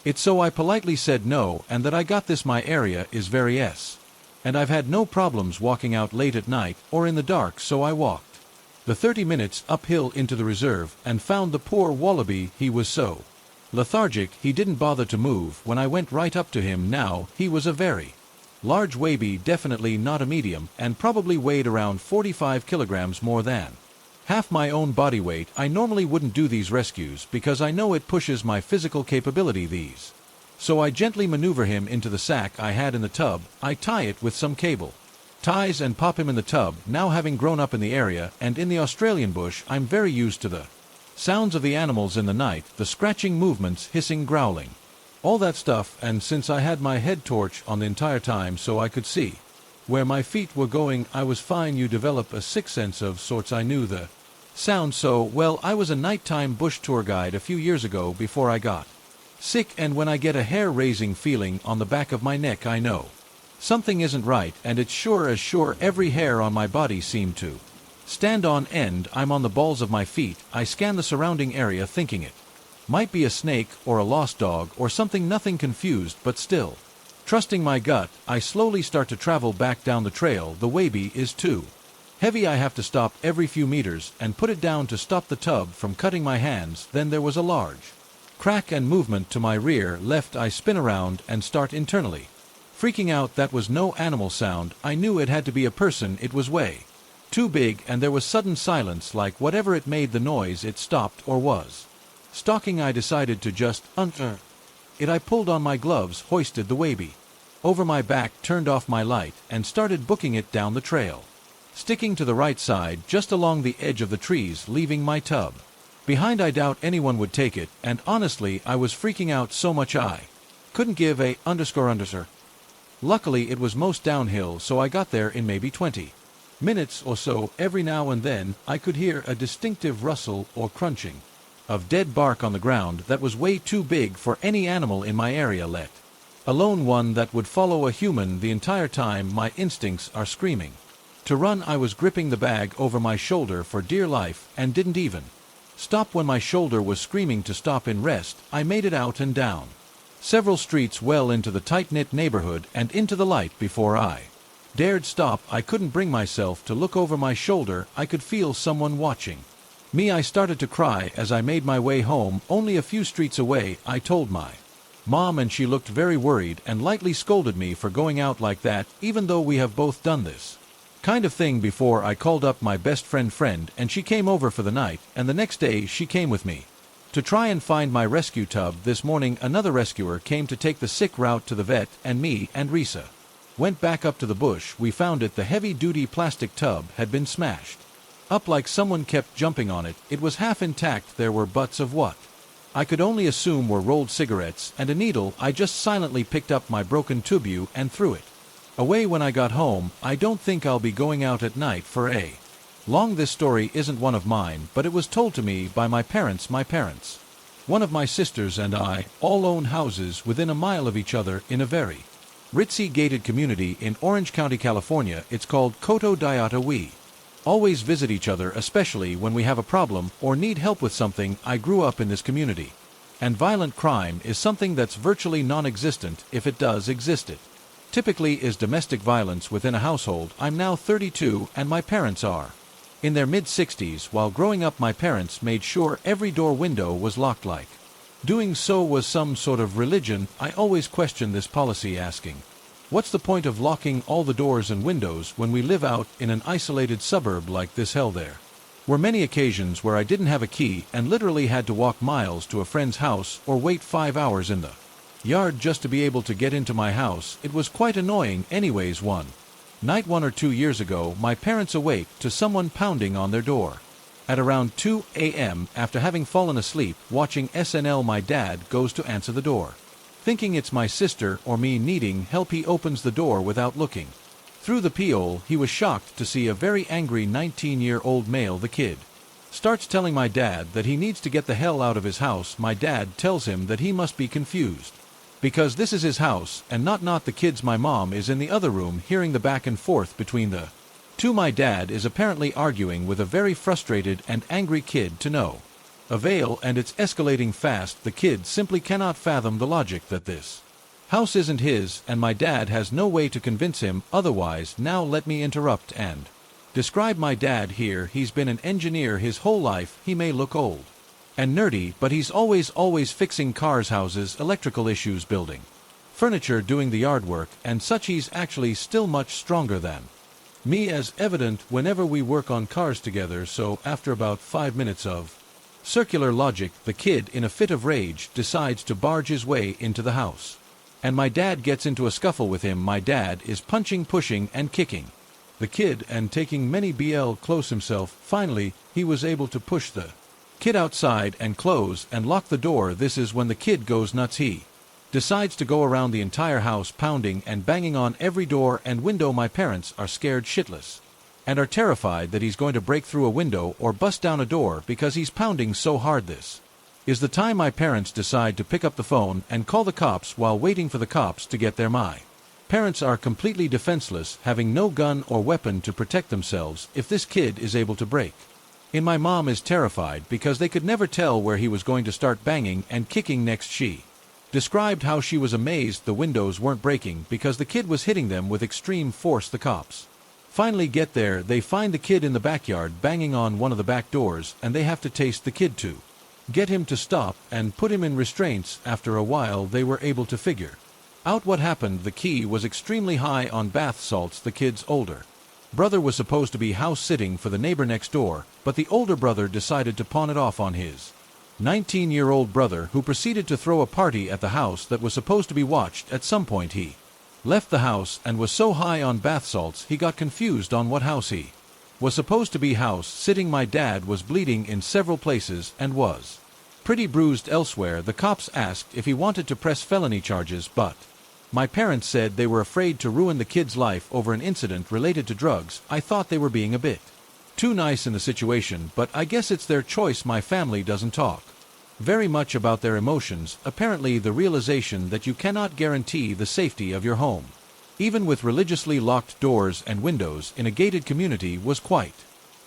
it, so I politely said no, and that I got this. My area is very and I've had no problems walking out late at night or in the dark, so I walked the 30 minutes uphill into the reserve and found the poor wallaby. He was so lethargic he didn't bother to move when I went right up to him. Now, he was a very large wallaby, definitely not a medium, and probably weighed around 45 kilograms, more than half my own body weight. I normally wouldn't do these rescues because I know it pushes my physical capability. So I gently maneuver him into the sack I had in the tub. I tie it with some cable ties and pop him in the tub. Now, having grown up in the area and in the Australian bush, I'm very used to the sounds of the animals in the night, the scratching movements, hissing, growling, all that stuff. And since I had my head torch on the entire time so I could see where my feet were going, I was fine. You develop a sixth sense of sorts. I knew the sound so well. I was a nighttime bush tour guide a few years ago before I got sick, and when I get a hair-raising feeling on the back of my neck, I know something isn't right, and it's sure as sure every hair on my body seemed to stand on end. I'm on the balls of my feet. I scan the surrounding area thinking it might be a snake or a lost dog or something. Nothing, confused but still trusting my gut. I slowly start to travel back down the trail. The wallaby is too heavy. I have to stop every few meters and put it down to stop the tub from cutting my hands. Then there was a large crack and movement to my rear left. I spin around and start internally freaking out. That was no animal sound. I knew it had to be a person. It was way too big, and there was sudden silence. Like whatever it made the noise, it stopped or was stalking. I decided to just it. I pulled on my gloves, hoisted the wallaby over my back, turned off my light, and started booking it down the trail, sticking to the right side just along the edge of the trees, leaving my tub behind. I doubt anyone would take it, and honestly I was freaking out so much I couldn't give a _. Luckily it was most downhill, so I got there in maybe 20 minutes or so. Every now and then I could hear a distinctive rustle or crunching of dead bark on the ground that was way too big for any animal in my area, let alone one that would follow a human the entire time. My instincts are screaming to run. I was gripping the bag over my shoulder for dear life and didn't even stop when my shoulder was screaming to stop. In rest, I made it out and down several streets, well into the tight-knit neighborhood and into the light before I dared stop. I couldn't bring myself to look over my shoulder. I could feel someone watching me. I started to cry as I made my way home. Only a few streets away, I told my mom, and she looked very worried and lightly scolded me for going out like that, even though we have both done this kind of thing before. I called up my best friend, and she came over for the night, and the next day she came with me to try and find my rescue tub. This morning another rescuer came to take the sick route to the vet, and me and Risa went back up to the bush. We found it. The heavy-duty plastic tub had been smashed up like someone kept jumping on it. It was half intact. There were butts of what I could only assume were rolled cigarettes and a needle. I just silently picked up my broken tube and threw it away when I got home. I don't think I'll be going out at night for a long. This story isn't one of mine, but it was told to me by my parents. One of my sisters and I all own houses within a mile of each other in a very ritzy gated community in Orange County, California. It's called Koto Daiata. We always visit each other, especially when we have a problem or need help with something. I grew up in this community. And violent crime is something that's virtually non-existent, if it does exist. It typically is domestic violence within a household. I'm now 32 and my parents are in their mid-60s. While growing up, my parents made sure every door window was locked. Like doing so was some sort of religion. I always question this policy, asking, what's the point of locking all the doors and windows when we live out in an isolated suburb like this? Hell, there were many occasions where I didn't have a key and literally had to walk miles to a friend's house or wait 5 hours in the yard just to be able to get into my house. It was quite annoying. Anyways, one night 1 or 2 years ago, my parents awake to someone pounding on their door. At around 2 a.m., after having fallen asleep watching SNL, my dad goes to answer the door. Thinking it's my sister or me needing help, he opens the door without looking through the peephole. He was shocked to see a very angry 19-year-old male. The kid starts telling my dad that he needs to get the hell out of his house. My dad tells him that he must be confused because this is his house and not the kid's. My mom is in the other room hearing the back and forth between the two. My dad is apparently arguing with a very frustrated and angry kid to no avail, and it's escalating fast. The kid simply cannot fathom the logic that this house isn't his, and my dad has no way to convince him otherwise. Now let me interrupt and describe my dad here. He's been an engineer his whole life. He may look old and nerdy, but he's always fixing cars, houses, electrical issues, building furniture, doing the yard work and such. He's actually still much stronger than me, as evident whenever we work on cars together. So after about 5 minutes of circular logic, the kid, in a fit of rage, decides to barge his way into the house, and my dad gets into a scuffle with him. My dad is punching, pushing and kicking the kid and taking many BL close himself. Finally, he was able to push the kid outside and close and lock the door. This is when the kid goes nuts. He decides to go around the entire house, pounding and banging on every door and window. My parents are scared shitless and are terrified that he's going to break through a window or bust down a door because he's pounding so hard. This is the time my parents decide to pick up the phone and call the cops. While waiting for the cops to get there, my parents are completely defenseless, having no gun or weapon to protect themselves if this kid is able to break in. My mom is terrified because they could never tell where he was going to start banging and kicking next. She described how she was amazed the windows weren't breaking because the kid was hitting them with extreme force. The cops finally get there. They find the kid in the backyard banging on one of the back doors, and they have to taste the kid to get him to stop and put him in restraints. After a while, they were able to figure out what happened. The key was extremely high on bath salts. The kid's older brother was supposed to be house sitting for the neighbor next door, but the older brother decided to pawn it off on his 19-year-old brother, who proceeded to throw a party at the house that was supposed to be watched. At some point, he left the house and was so high on bath salts he got confused on what house he was supposed to be house sitting. My dad was bleeding in several places and was pretty bruised elsewhere. The cops asked if he wanted to press felony charges, but my parents said they were afraid to ruin the kid's life over an incident related to drugs. I thought they were being a bit too nice in the situation, but I guess it's their choice. My family doesn't talk very much about their emotions. Apparently, the realization that you cannot guarantee the safety of your home, even with religiously locked doors and windows in a gated community, was quite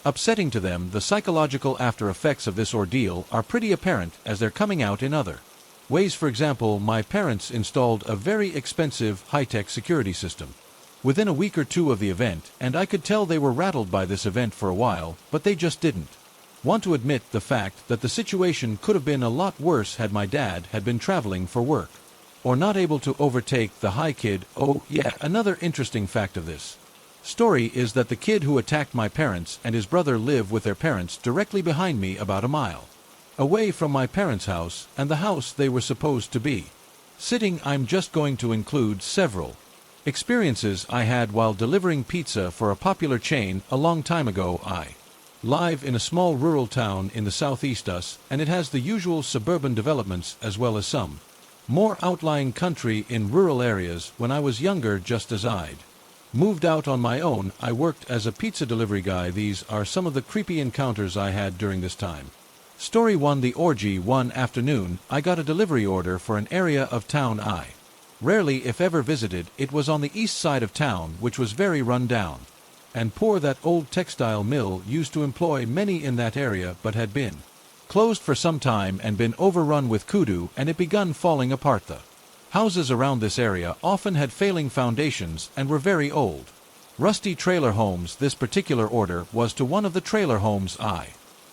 upsetting to them. The psychological after effects of this ordeal are pretty apparent as they're coming out in other ways. For example, my parents installed a very expensive high-tech security system within a week or two of the event, and I could tell they were rattled by this event for a while, but they just didn't want to admit the fact that the situation could have been a lot worse had my dad had been traveling for work or not able to overtake the high kid. Oh yeah, another interesting fact of this story is that the kid who attacked my parents and his brother live with their parents directly behind me, about a mile away from my parents' house and the house they were supposed to be sitting. I'm just going to include several experiences I had while delivering pizza for a popular chain a long time ago. I live in a small rural town in the southeast us, and it has the usual suburban developments as well as some more outlying country in rural areas. When I was younger, just as I'd moved out on my own, I worked as a pizza delivery guy. These are some of the creepy encounters I had during this time. Story 1: The orgy. One afternoon, I got a delivery order for an area of town I Rarely, if ever visited, it was on the east side of town, which was very run down. And poor that old textile mill used to employ many in that area but had been closed for some time and been overrun with kudu, and it begun falling apart. The houses around this area often had failing foundations and were very old. Rusty trailer homes. This particular order was to one of the trailer homes. I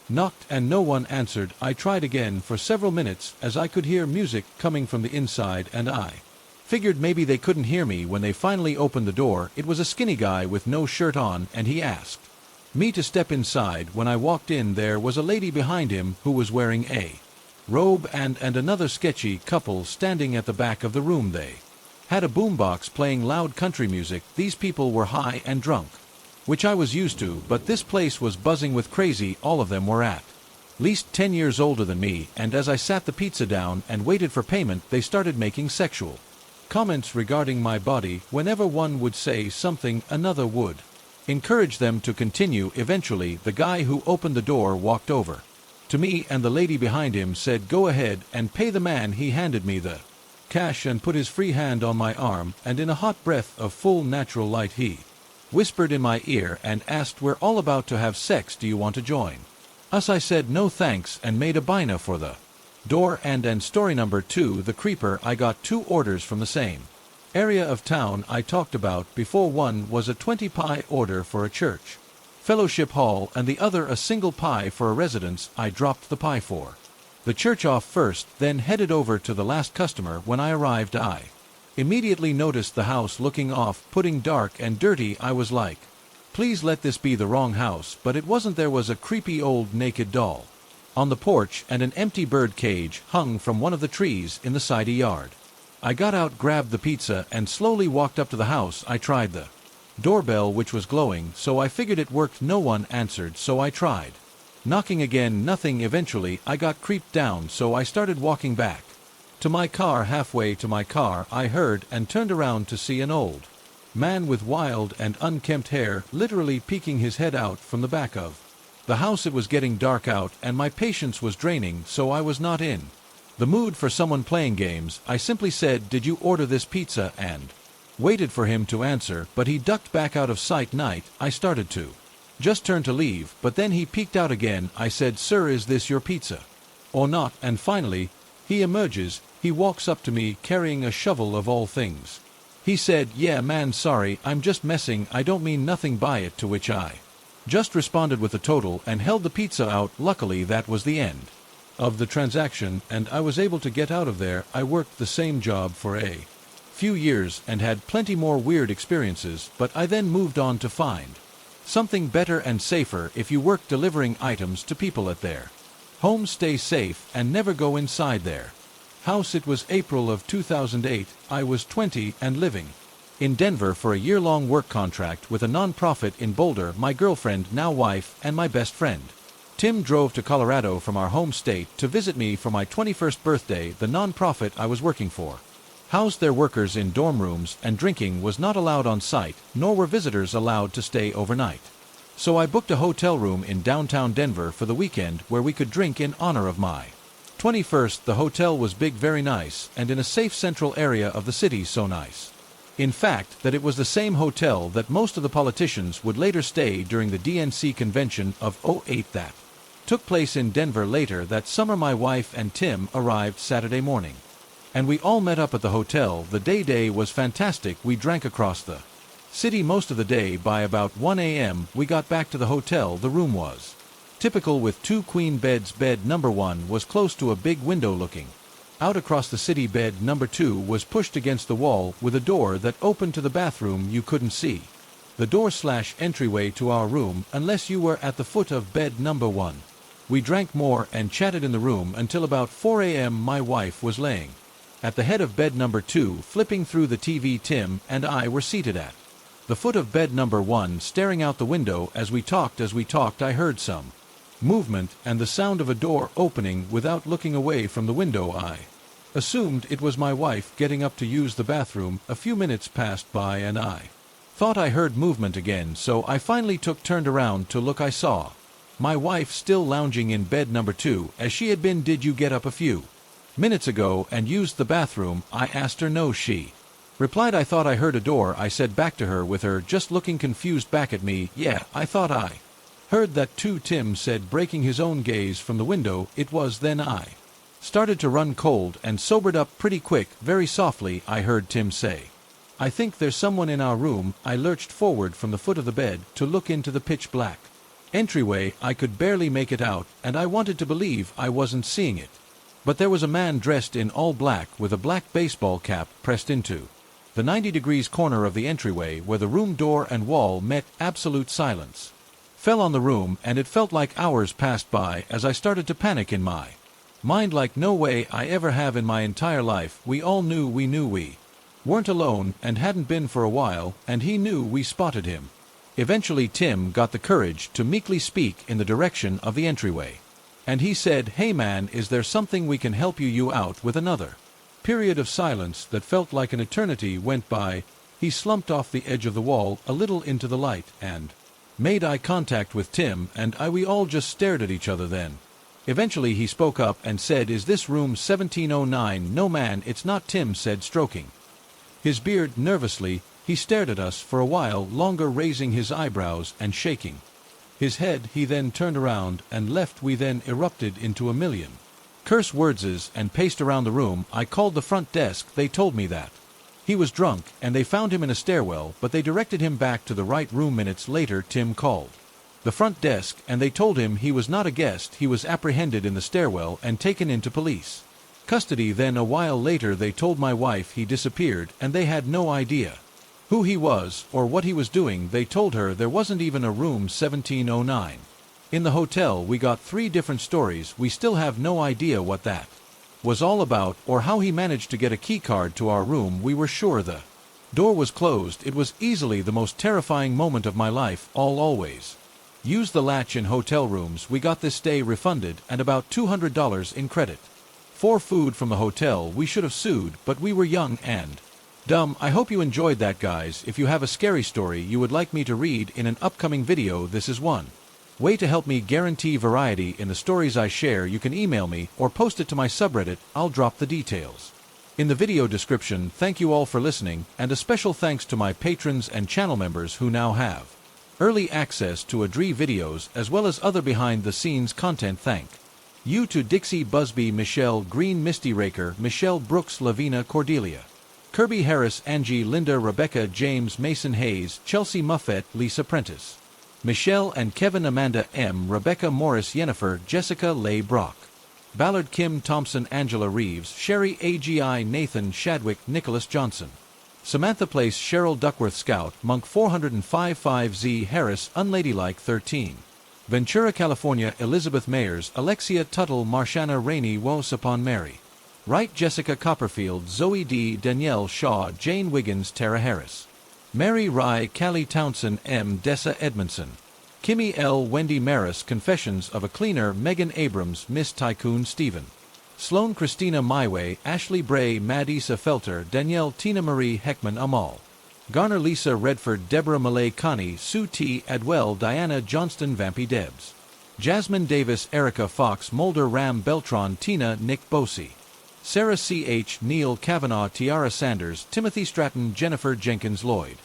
knocked and no one answered. I tried again for several minutes as I could hear music coming from the inside, and I figured maybe they couldn't hear me. When they finally opened the door, it was a skinny guy with no shirt on, and he asked me to step inside. When I walked in, there was a lady behind him who was wearing a robe and another sketchy couple standing at the back of the room. They had a boombox playing loud country music. These people were high and drunk, which I was used to, but this place was buzzing with crazy. All of them were at least 10 years older than me, and as I sat the pizza down and waited for payment, they started making sexual comments regarding my body. Whenever one would say something, another would encourage them to continue. Eventually, the guy who opened the door walked over to me, and the lady behind him said, "Go ahead and pay the man." He handed me the cash and put his free hand on my arm, and in a hot breath of full natural light he whispered in my ear and asked, "We're all about to have sex. Do you want to join us?" I said no thanks and made a bina for the door. And story number 2, The Creeper. I got 2 orders from the same area of town I talked about before. One was a 20 pie order for a church fellowship hall, and the other a single pie for a residence. I dropped the pie for the church off first, then headed over to the last customer. When I arrived, I immediately noticed the house looking off-putting, dark and dirty. I was like, please let this be the wrong house, but it wasn't. There was a creepy old naked doll on the porch, and an empty bird cage hung from one of the trees in the side yard. I got out, grabbed the pizza, and slowly walked up to the house. I tried the doorbell, which was glowing, so I figured it worked. No one answered, so I tried knocking again. Nothing. Eventually, I got creeped down, so I started walking back to my car. Halfway to my car, I heard and turned around to see an old man with wild and unkempt hair literally peeking his head out from the back of the house. It was getting dark out, and my patience was draining, so I was not in the mood for someone playing games. I simply said, "Did you order this pizza?" and waited for him to answer, but he ducked back out of sight. I started to just turn to leave, but then he peeked out again. I said, "Sir, is this your pizza or not?" And finally, he emerges. He walks up to me carrying a shovel of all things. He said, "Yeah man, sorry, I'm just messing, I don't mean nothing by it," to which I just responded with the total and held the pizza out. Luckily, that was the end of the transaction, and I was able to get out of there. I worked the same job for a few years and had plenty more weird experiences, but I then moved on to find something better and safer. If you work delivering items to people at their home, stay safe and never go inside their house. It was April of 2008. I was 20 and living in Denver for a year-long work contract with a non-profit in Boulder. My girlfriend, now wife, and my best friend Tim drove to Colorado from our home state to visit me for my 21st birthday. The non-profit I was working for housed their workers in dorm rooms, and drinking was not allowed on site, nor were visitors allowed to stay overnight. So I booked a hotel room in downtown Denver for the weekend where we could drink in honor of my 21st. The hotel was big, very nice, and in a safe central area of the city. So nice, in fact, that it was the same hotel that most of the politicians would later stay during the DNC convention of '08 that took place in Denver later that summer. My wife and Tim arrived Saturday morning, and we all met up at the hotel. The day was fantastic. We drank across the city most of the day. By about 1 a.m., we got back to the hotel. The room was typical with 2 queen beds. Bed number 1 was close to a big window looking out across the city. Bed number 2 was pushed against the wall with a door that opened to the bathroom. You couldn't see the door/entryway to our room unless you were at the foot of bed number 1. We drank more and chatted in the room until about 4 a.m. My wife was laying at the head of bed number 2, flipping through the TV. Tim and I were seated at the foot of bed number 1, staring out the window as we talked. I heard some movement and the sound of a door opening. Without looking away from the window, I assumed it was my wife getting up to use the bathroom. A few minutes passed by and I thought I heard movement again, so I finally turned around to look. I saw my wife still lounging in bed number 2 as she had been. "Did you get up a few minutes ago and used the bathroom?" I asked her. "No," she Replied I thought I heard a door. I said back to her with her just looking confused back at me, yeah, I thought I heard that too. Tim said, breaking his own gaze from the window. It was then I started to run cold and sobered up pretty quick. Very softly I heard Tim say, I think there's someone in our room. I lurched forward from the foot of the bed to look into the pitch black entryway. I could barely make it out, and I wanted to believe I wasn't seeing it. But there was a man dressed in all black with a black baseball cap pressed into the 90 degrees corner of the entryway where the room door and wall met. Absolute silence fell on the room, and it felt like hours passed by as I started to panic in my mind like no way I ever have in my entire life. We all knew we weren't alone and hadn't been for a while, and he knew we spotted him. Eventually Tim got the courage to meekly speak in the direction of the entryway. And he said, hey man, is there something we can help you out with? Another period of silence that felt like an eternity went by. He slumped off the edge of the wall a little into the light and made eye contact with Tim and I. We all just stared at each other then. Eventually he spoke up and said, is this room 1709? No man, it's not. Tim said, stroking his beard nervously. He stared at us for a while longer, raising his eyebrows and shaking his head. He then turned around and left. We then erupted into a million curse words and paced around the room. I called the front desk. They told me that he was drunk and they found him in a stairwell, but they directed him back to the right room. Minutes later Tim called the front desk and they told him he was not a guest. He was apprehended in the stairwell and taken into police custody. Then a while later they told my wife he disappeared and they had no idea who he was or what he was doing. They told her there wasn't even a room 1709 in the hotel. We got 3 different stories. We still have no idea what that was all about or how he managed to get a key card to our room. We were sure the door was closed. It was easily the most terrifying moment of my life. Always use the latch in hotel rooms. We got this stay refunded and about $200 in credit for food from the hotel. We should have sued, but we were young and dumb. I hope you enjoyed that, guys. If you have a scary story you would like me to read in an upcoming video, this is one way to help me guarantee variety in the stories I share. You can email me or post it to my subreddit. I'll drop the details in the video description. Thank you all for listening, and a special thanks to my patrons and channel members who now have early access to Adri videos as well as other behind-the-scenes content. Thank you to Dixie, Busby, Michelle, Green, Misty Raker, Michelle, Brooks, Lavina, Cordelia, Kirby, Harris, Angie, Linda, Rebecca, James, Mason, Hayes, Chelsea, Muffet, Lisa Prentice, Michelle and Kevin, Amanda M, Rebecca, Morris, Yennefer, Jessica, Leigh, Brock, Ballard, Kim, Thompson, Angela Reeves, Sherry, AGI, Nathan, Shadwick, Nicholas Johnson, Samantha Place, Cheryl Duckworth, Scout, Monk 400-55Z, Harris, Unladylike 13, Ventura, California, Elizabeth Mayers, Alexia Tuttle, Marshana Rainey, Wos upon Mary, Wright, Jessica Copperfield, Zoe D, Danielle Shaw, Jane Wiggins, Tara Harris, Mary Rye, Callie Townsend, M. Dessa Edmondson, Kimmy L. Wendy Maris, Confessions of a Cleaner, Megan Abrams, Miss Tycoon Stephen, Sloan, Christina Myway, Ashley Bray, Madisa Felter, Danielle, Tina Marie Heckman, Amal Garner, Lisa Redford, Deborah Malay, Connie, Sue T. Adwell, Diana Johnston, Vampy Debs, Jasmine Davis, Erica Fox, Mulder, Ram Beltron, Tina, Nick Bosey, Sarah C.H., Neil Kavanaugh, Tiara Sanders, Timothy Stratton, Jennifer Jenkins Lloyd,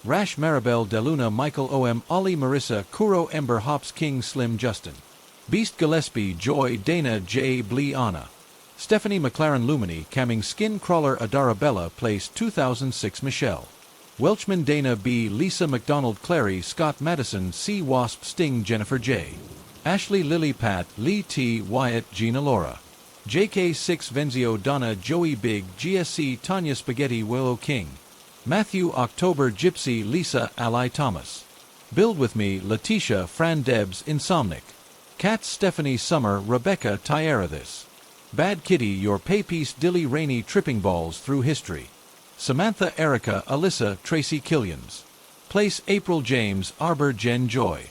Rash Maribel Deluna, Michael O.M., Ollie Marissa, Kuro Ember Hops, King Slim Justin, Beast Gillespie, Joy, Dana J. Blee, Anna, Stephanie McLaren, Lumini, Camming Skin Crawler, Adara Bella, Place 2006, Michelle Welchman, Dana B., Lisa McDonald, Clary, Scott Madison, C. Wasp, Sting, Jennifer J., Ashley, Lily, Pat, Lee T., Wyatt, Gina Laura, JK6, Venzio, Donna, Joey Big, GSC, Tanya Spaghetti, Willow King, Matthew, October, Gypsy, Lisa, Ally Thomas, Build With Me, Letitia, Fran Debs, Insomnic, Kat, Stephanie Summer, Rebecca, Tyara This, Bad Kitty, Your Pay Piece, Dilly Rainey, Tripping Balls Through History, Samantha, Erica, Alyssa, Tracy Killians, Place, April, James, Arbor, Jen Joy,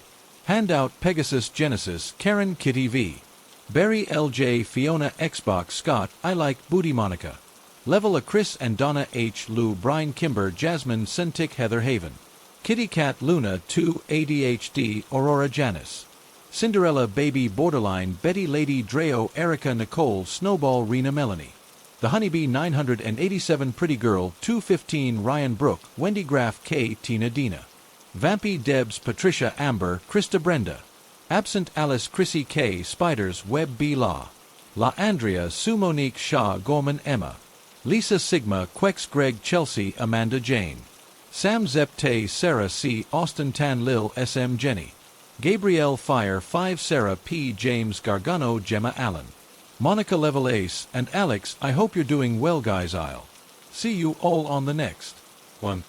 Handout, Pegasus, Genesis, Karen, Kitty V, Barry, LJ, Fiona, Xbox, Scott, I Like, Booty, Monica, Level A, Chris and Donna H, Lou, Brian, Kimber, Jasmine, Centik, Heather Haven, Kitty Cat, Luna, 2, ADHD, Aurora, Janice, Cinderella, Baby, Borderline, Betty, Lady, Dreo, Erica, Nicole, Snowball, Rena, Melanie, The Honeybee 987 Pretty Girl 215 Ryan Brooke Wendy Graff K Tina Dina Vampy Debs Patricia Amber Krista Brenda Absent Alice Chrissy K Spiders Web B La Andrea Sue Monique Shaw Gorman Emma Lisa Sigma Quex Greg Chelsea Amanda Jane Sam Zepte Sarah C Austin Tan Lil SM Jenny Gabrielle Fire 5 Sarah P James Gargano Gemma Allen Monica Level Ace and Alex. I hope you're doing well, guys. I'll see you all on the next one.